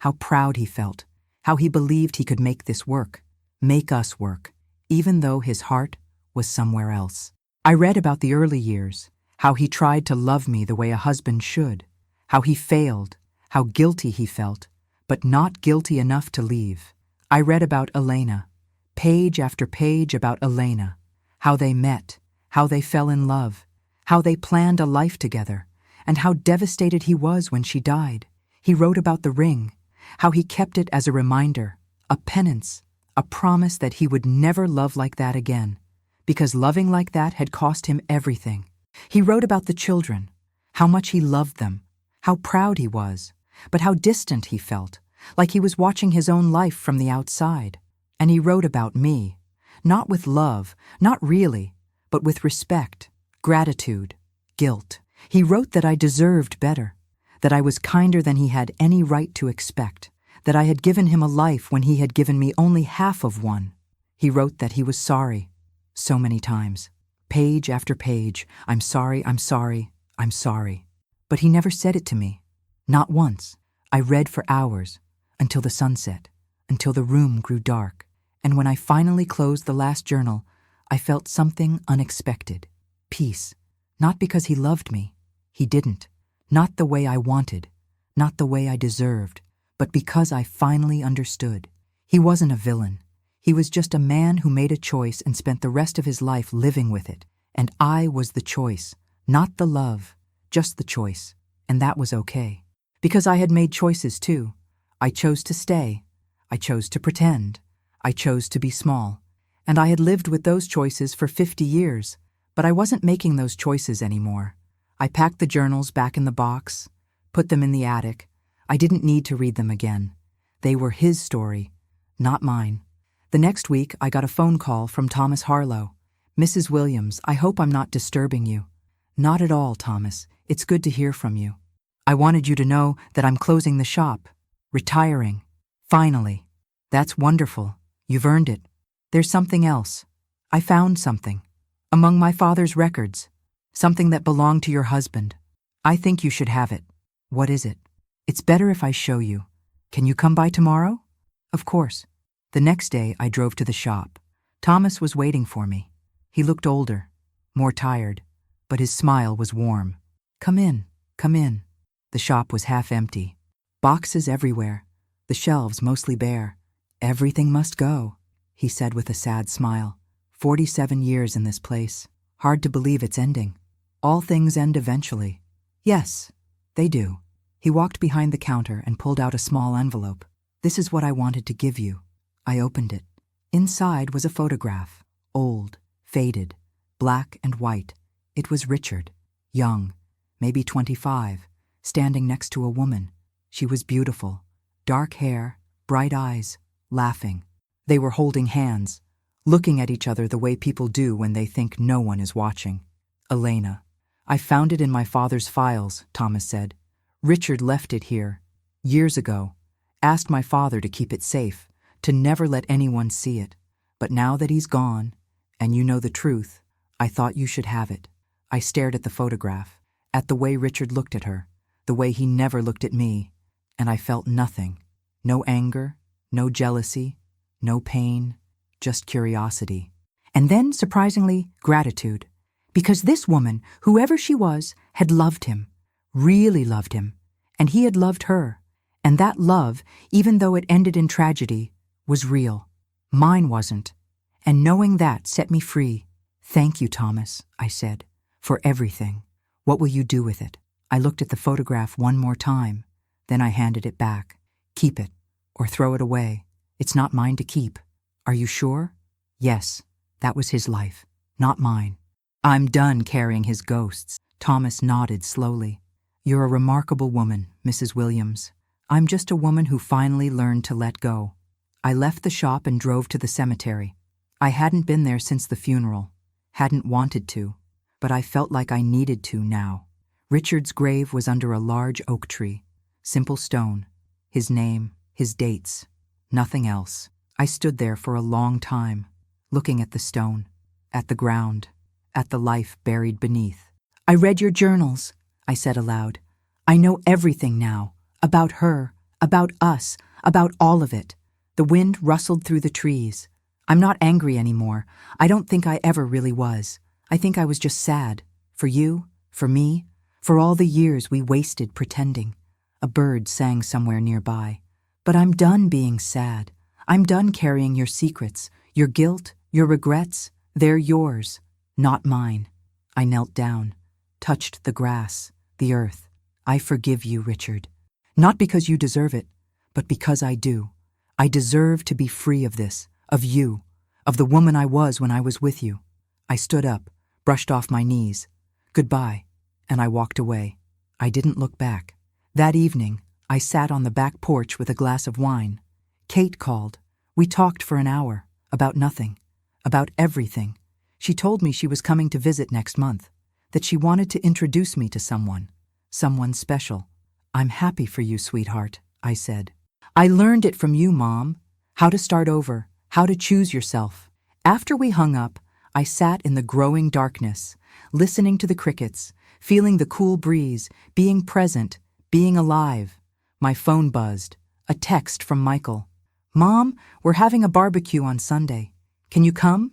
how proud he felt, how he believed he could make this work, make us work, even though his heart was somewhere else. I read about the early years, how he tried to love me the way a husband should, how he failed, how guilty he felt, but not guilty enough to leave. I read about Elena, page after page about Elena, how they met, how they fell in love, how they planned a life together, and how devastated he was when she died. He wrote about the ring, how he kept it as a reminder, a penance, a promise that he would never love like that again, because loving like that had cost him everything. He wrote about the children, how much he loved them, how proud he was, but how distant he felt, like he was watching his own life from the outside. And he wrote about me, not with love, not really, but with respect, gratitude, guilt. He wrote that I deserved better, that I was kinder than he had any right to expect, that I had given him a life when he had given me only half of one. He wrote that he was sorry, so many times. Page after page, I'm sorry, I'm sorry, I'm sorry. But he never said it to me, not once. I read for hours, until the sun set, until the room grew dark, and when I finally closed the last journal, I felt something unexpected. Peace. Not because he loved me. He didn't. Not the way I wanted. Not the way I deserved. But because I finally understood. He wasn't a villain. He was just a man who made a choice and spent the rest of his life living with it. And I was the choice, not the love, just the choice. And that was okay. Because I had made choices too. I chose to stay. I chose to pretend. I chose to be small. And I had lived with those choices for 50 years, but I wasn't making those choices anymore. I packed the journals back in the box, put them in the attic. I didn't need to read them again. They were his story, not mine. The next week, I got a phone call from Thomas Harlow. Mrs. Williams, I hope I'm not disturbing you. Not at all, Thomas. It's good to hear from you. I wanted you to know that I'm closing the shop, retiring. Finally. That's wonderful. You've earned it. There's something else. I found something. Among my father's records. Something that belonged to your husband. I think you should have it. What is it? It's better if I show you. Can you come by tomorrow? Of course. The next day, I drove to the shop. Thomas was waiting for me. He looked older, more tired, but his smile was warm. Come in, come in. The shop was half empty. Boxes everywhere. The shelves mostly bare. Everything must go, he said with a sad smile. 47 years in this place. Hard to believe it's ending. All things end eventually. Yes, they do. He walked behind the counter and pulled out a small envelope. This is what I wanted to give you. I opened it. Inside was a photograph. Old, faded, black and white. It was Richard. Young, maybe 25. standing next to a woman. She was beautiful. Dark hair, bright eyes, laughing. They were holding hands, looking at each other the way people do when they think no one is watching. Elena. I found it in my father's files, Thomas said. Richard left it here, years ago. Asked my father to keep it safe, to never let anyone see it. But now that he's gone, and you know the truth, I thought you should have it. I stared at the photograph, at the way Richard looked at her, the way he never looked at me, and I felt nothing. No anger, no jealousy, no pain, just curiosity. And then, surprisingly, gratitude. Because this woman, whoever she was, had loved him, really loved him, and he had loved her. And that love, even though it ended in tragedy, was real. Mine wasn't. And knowing that set me free. Thank you, Thomas, I said, for everything. What will you do with it? I looked at the photograph one more time. Then I handed it back. Keep it, or throw it away. It's not mine to keep. Are you sure? Yes, that was his life, not mine. I'm done carrying his ghosts. Thomas nodded slowly. You're a remarkable woman, Mrs. Williams. I'm just a woman who finally learned to let go. I left the shop and drove to the cemetery. I hadn't been there since the funeral, hadn't wanted to, but I felt like I needed to now. Richard's grave was under a large oak tree, simple stone, his name, his dates, nothing else. I stood there for a long time, looking at the stone, at the ground, at the life buried beneath. I read your journals, I said aloud. I know everything now, about her, about us, about all of it. The wind rustled through the trees. I'm not angry anymore. I don't think I ever really was. I think I was just sad. For you, for me, for all the years we wasted pretending. A bird sang somewhere nearby. But I'm done being sad. I'm done carrying your secrets, your guilt, your regrets. They're yours, not mine. I knelt down, touched the grass, the earth. I forgive you, Richard. Not because you deserve it, but because I do. I deserve to be free of this, of you, of the woman I was when I was with you. I stood up, brushed off my knees. Goodbye, and I walked away. I didn't look back. That evening, I sat on the back porch with a glass of wine. Kate called. We talked for an hour, about nothing, about everything. She told me she was coming to visit next month, that she wanted to introduce me to someone special. I'm happy for you, sweetheart, I said. I learned it from you, Mom. How to start over, how to choose yourself. After we hung up, I sat in the growing darkness, listening to the crickets, feeling the cool breeze, being present, being alive. My phone buzzed. A text from Michael. Mom, we're having a barbecue on Sunday. Can you come?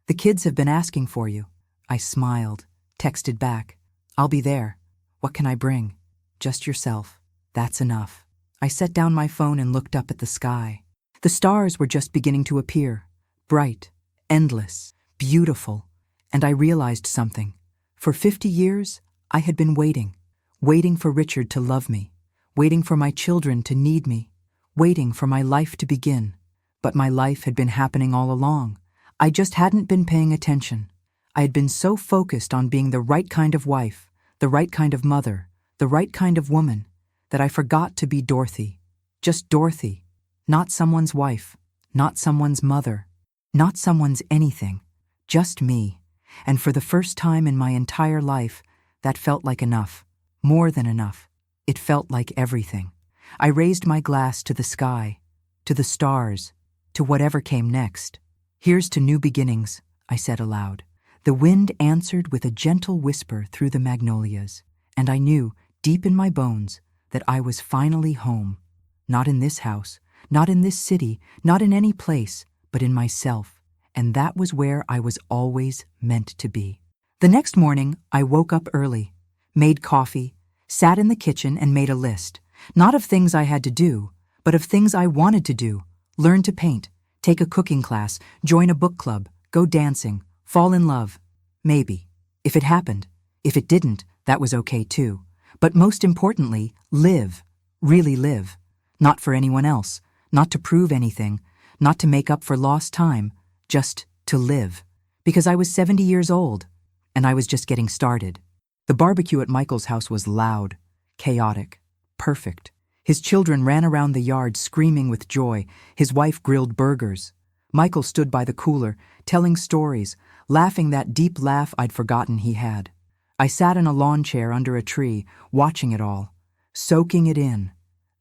The kids have been asking for you. I smiled, texted back. I'll be there. What can I bring? Just yourself. That's enough. I set down my phone and looked up at the sky. The stars were just beginning to appear. Bright, endless, beautiful. And I realized something. For 50 years, I had been waiting for Richard to love me, waiting for my children to need me, waiting for my life to begin. But my life had been happening all along. I just hadn't been paying attention. I had been so focused on being the right kind of wife, the right kind of mother, the right kind of woman, that I forgot to be Dorothy. Just Dorothy. Not someone's wife, not someone's mother, not someone's anything. Just me. And for the first time in my entire life, that felt like enough. More than enough. It felt like everything. I raised my glass to the sky, to the stars, to whatever came next. Here's to new beginnings, I said aloud. The wind answered with a gentle whisper through the magnolias, and I knew, deep in my bones, that I was finally home. Not in this house, not in this city, not in any place, but in myself, and that was where I was always meant to be. The next morning, I woke up early, made coffee, sat in the kitchen and made a list, not of things I had to do, but of things I wanted to do. Learn to paint, take a cooking class, join a book club, go dancing, fall in love. Maybe. If it happened. If it didn't, that was okay too. But most importantly, live. Really live. Not for anyone else, not to prove anything, not to make up for lost time, just to live. Because I was 70 years old, and I was just getting started. The barbecue at Michael's house was loud. Chaotic. Perfect. His children ran around the yard screaming with joy. His wife grilled burgers. Michael stood by the cooler, telling stories, laughing that deep laugh I'd forgotten he had. I sat in a lawn chair under a tree, watching it all, soaking it in.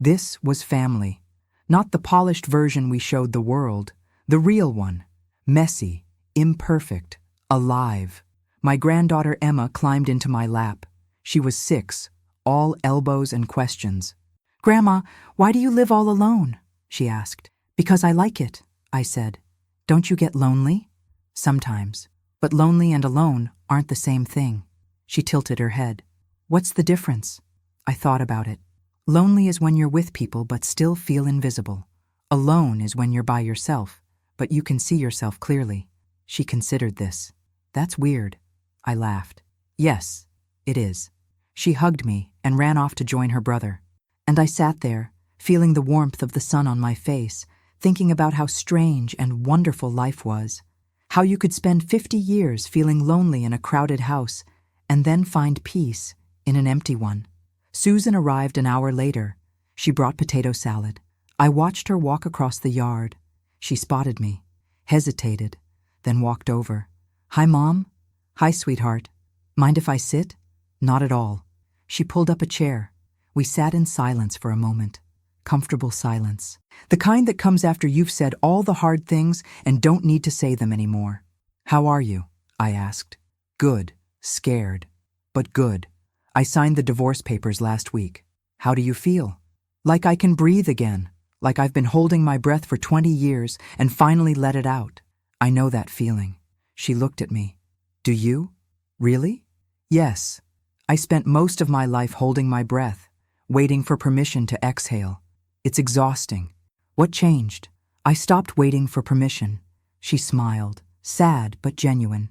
This was family. Not the polished version we showed the world, the real one. Messy, imperfect, alive. My granddaughter Emma climbed into my lap. She was 6, all elbows and questions. "Grandma, why do you live all alone?" she asked. "Because I like it," I said. "Don't you get lonely?" "Sometimes. But lonely and alone aren't the same thing." She tilted her head. "What's the difference?" I thought about it. Lonely is when you're with people but still feel invisible. Alone is when you're by yourself, but you can see yourself clearly. She considered this. "That's weird." I laughed. "Yes, it is." She hugged me and ran off to join her brother. And I sat there, feeling the warmth of the sun on my face, thinking about how strange and wonderful life was. How you could spend 50 years feeling lonely in a crowded house and then find peace in an empty one. Susan arrived an hour later. She brought potato salad. I watched her walk across the yard. She spotted me, hesitated, then walked over. "Hi, Mom." "Hi, sweetheart. Mind if I sit?" "Not at all." She pulled up a chair. We sat in silence for a moment. Comfortable silence. The kind that comes after you've said all the hard things and don't need to say them anymore. "How are you?" I asked. "Good. Scared. But good. I signed the divorce papers last week." "How do you feel?" "Like I can breathe again. Like I've been holding my breath for 20 years and finally let it out." "I know that feeling." She looked at me. "Do you? Really?" "Yes. I spent most of my life holding my breath, waiting for permission to exhale. It's exhausting." "What changed?" "I stopped waiting for permission." She smiled, sad but genuine.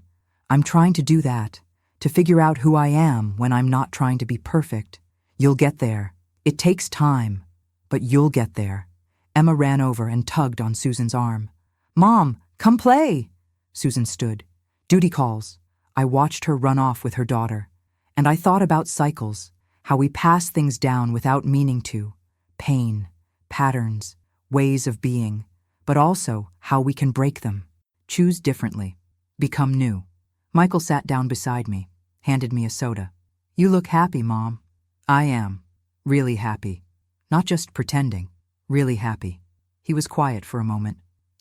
"I'm trying to do that, to figure out who I am when I'm not trying to be perfect. You'll get there. It takes time, but you'll get there." Emma ran over and tugged on Susan's arm. "Mom, come play." Susan stood. "Duty calls." I watched her run off with her daughter. And I thought about cycles, how we pass things down without meaning to. Pain, patterns, ways of being, but also how we can break them. Choose differently. Become new. Michael sat down beside me, handed me a soda. "You look happy, Mom." "I am. Really happy. Not just pretending. Really happy." He was quiet for a moment.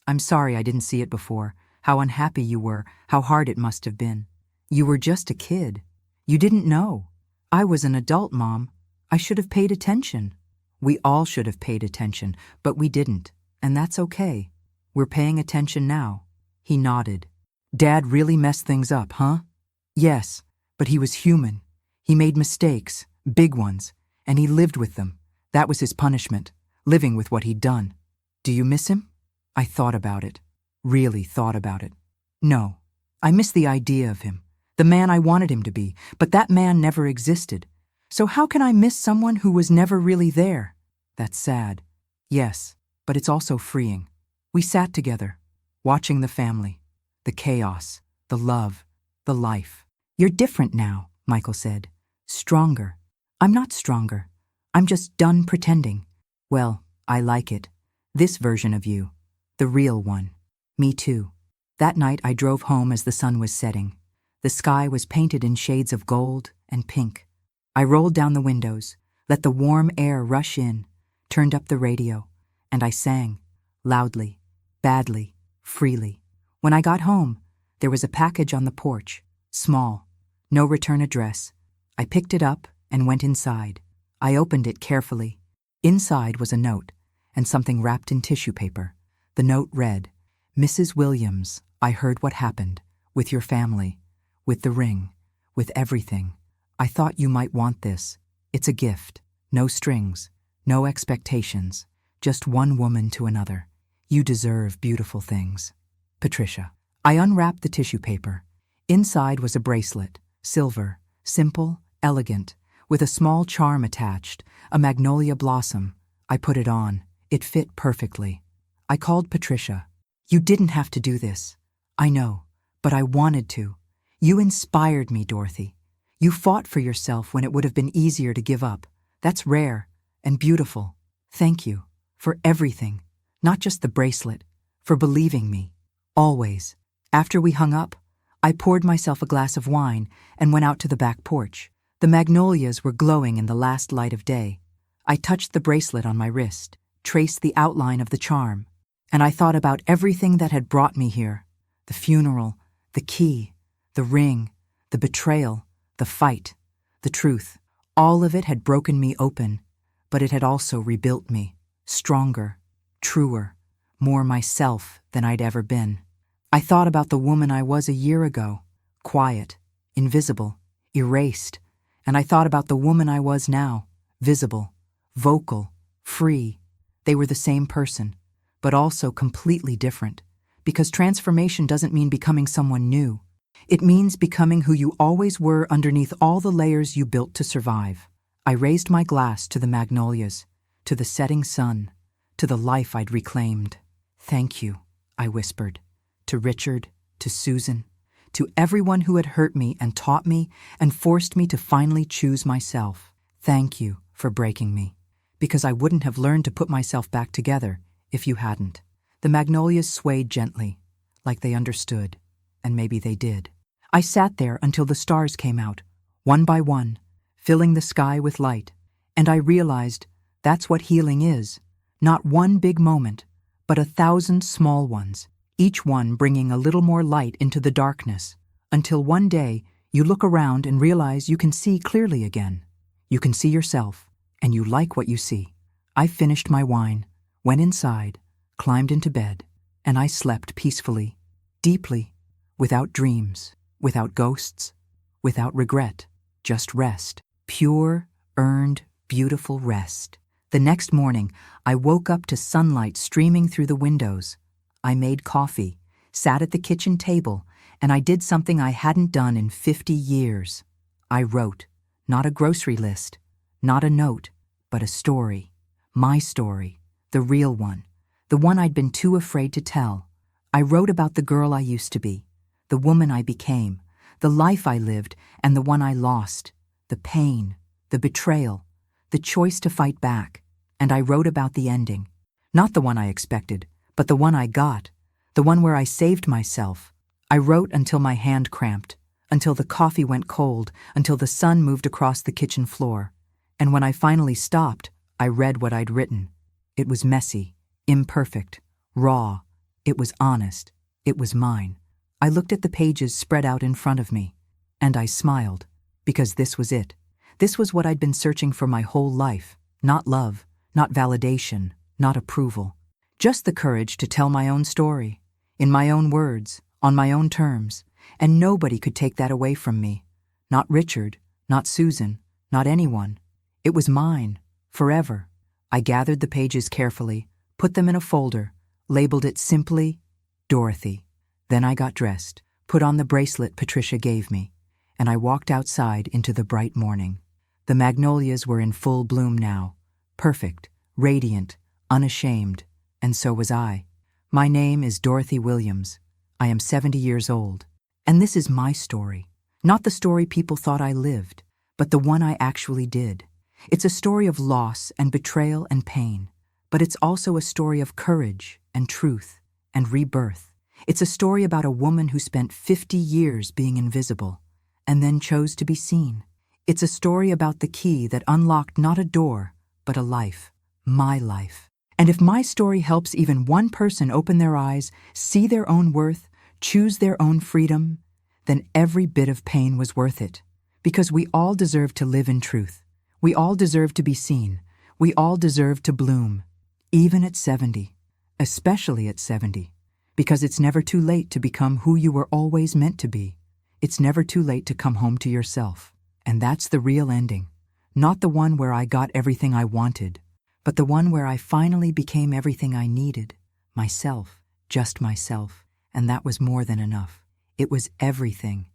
"I'm sorry I didn't see it before, how unhappy you were, how hard it must have been. You were just a kid. You didn't know. I was an adult, Mom. I should have paid attention." "We all should have paid attention, but we didn't, and that's okay. We're paying attention now." He nodded. "Dad really messed things up, huh?" "Yes, but he was human. He made mistakes, big ones, and he lived with them. That was his punishment, living with what he'd done." "Do you miss him?" I thought about it. Really thought about it. "No. I miss the idea of him, the man I wanted him to be, but that man never existed. So how can I miss someone who was never really there?" "That's sad." "Yes, but it's also freeing." We sat together, watching the family, the chaos, the love, the life. "You're different now," Michael said. "Stronger." "I'm not stronger. I'm just done pretending." "Well, I like it. This version of you. The real one." "Me too." That night I drove home as the sun was setting. The sky was painted in shades of gold and pink. I rolled down the windows, let the warm air rush in, turned up the radio, and I sang, loudly, badly, freely. When I got home, there was a package on the porch, small, no return address. I picked it up and went inside. I opened it carefully. Inside was a note, and something wrapped in tissue paper. The note read, "Mrs. Williams, I heard what happened, with your family, with the ring, with everything. I thought you might want this. It's a gift, no strings, no expectations, just one woman to another. You deserve beautiful things. Patricia." I unwrapped the tissue paper. Inside was a bracelet, silver, simple, elegant, with a small charm attached, a magnolia blossom. I put it on. It fit perfectly. I called Patricia. "You didn't have to do this." "I know, but I wanted to. You inspired me, Dorothy. You fought for yourself when it would have been easier to give up. That's rare and beautiful. Thank you for everything, not just the bracelet, for believing me. Always. After we hung up, I poured myself a glass of wine and went out to the back porch. The magnolias were glowing in the last light of day. I touched the bracelet on my wrist, traced the outline of the charm, and I thought about everything that had brought me here. The funeral, the key, the ring, the betrayal, the fight, the truth. All of it had broken me open, but it had also rebuilt me, stronger, truer, more myself than I'd ever been. I thought about the woman I was a year ago, quiet, invisible, erased, and I thought about the woman I was now, visible, vocal, free. They were the same person, but also completely different, because transformation doesn't mean becoming someone new. It means becoming who you always were underneath all the layers you built to survive. I raised my glass to the magnolias, to the setting sun, to the life I'd reclaimed. Thank you, I whispered, to Richard, to Susan, to everyone who had hurt me and taught me and forced me to finally choose myself. Thank you for breaking me, because I wouldn't have learned to put myself back together if you hadn't. The magnolias swayed gently, like they understood, and maybe they did. I sat there until the stars came out, one by one, filling the sky with light, and I realized that's what healing is. Not one big moment, but 1,000 small ones, each one bringing a little more light into the darkness, until one day you look around and realize you can see clearly again. You can see yourself, and you like what you see. I finished my wine, went inside, climbed into bed, and I slept peacefully, deeply, without dreams, without ghosts, without regret, just rest. Pure, earned, beautiful rest. The next morning, I woke up to sunlight streaming through the windows. I made coffee, sat at the kitchen table, and I did something I hadn't done in 50 years. I wrote, not a grocery list, not a note, but a story. My story, the real one, the one I'd been too afraid to tell. I wrote about the girl I used to be, the woman I became, the life I lived, and the one I lost, the pain, the betrayal, the choice to fight back. And I wrote about the ending. Not the one I expected, but the one I got, the one where I saved myself. I wrote until my hand cramped, until the coffee went cold, until the sun moved across the kitchen floor. And when I finally stopped, I read what I'd written. It was messy, imperfect, raw. It was honest. It was mine. I looked at the pages spread out in front of me, and I smiled, because this was it. This was what I'd been searching for my whole life. Not love, not validation, not approval. Just the courage to tell my own story, in my own words, on my own terms, and nobody could take that away from me. Not Richard, not Susan, not anyone. It was mine, forever. I gathered the pages carefully, put them in a folder, labeled it simply, Dorothy. Then I got dressed, put on the bracelet Patricia gave me, and I walked outside into the bright morning. The magnolias were in full bloom now, perfect, radiant, unashamed, and so was I. My name is Dorothy Williams. I am 70 years old, and this is my story. Not the story people thought I lived, but the one I actually did. It's a story of loss and betrayal and pain, but it's also a story of courage and truth and rebirth. It's a story about a woman who spent 50 years being invisible and then chose to be seen. It's a story about the key that unlocked not a door, but a life, my life. And if my story helps even one person open their eyes, see their own worth, choose their own freedom, then every bit of pain was worth it. Because we all deserve to live in truth. We all deserve to be seen. We all deserve to bloom, even at 70, especially at 70. Because it's never too late to become who you were always meant to be. It's never too late to come home to yourself. And that's the real ending. Not the one where I got everything I wanted, but the one where I finally became everything I needed. Myself, just myself. And that was more than enough. It was everything.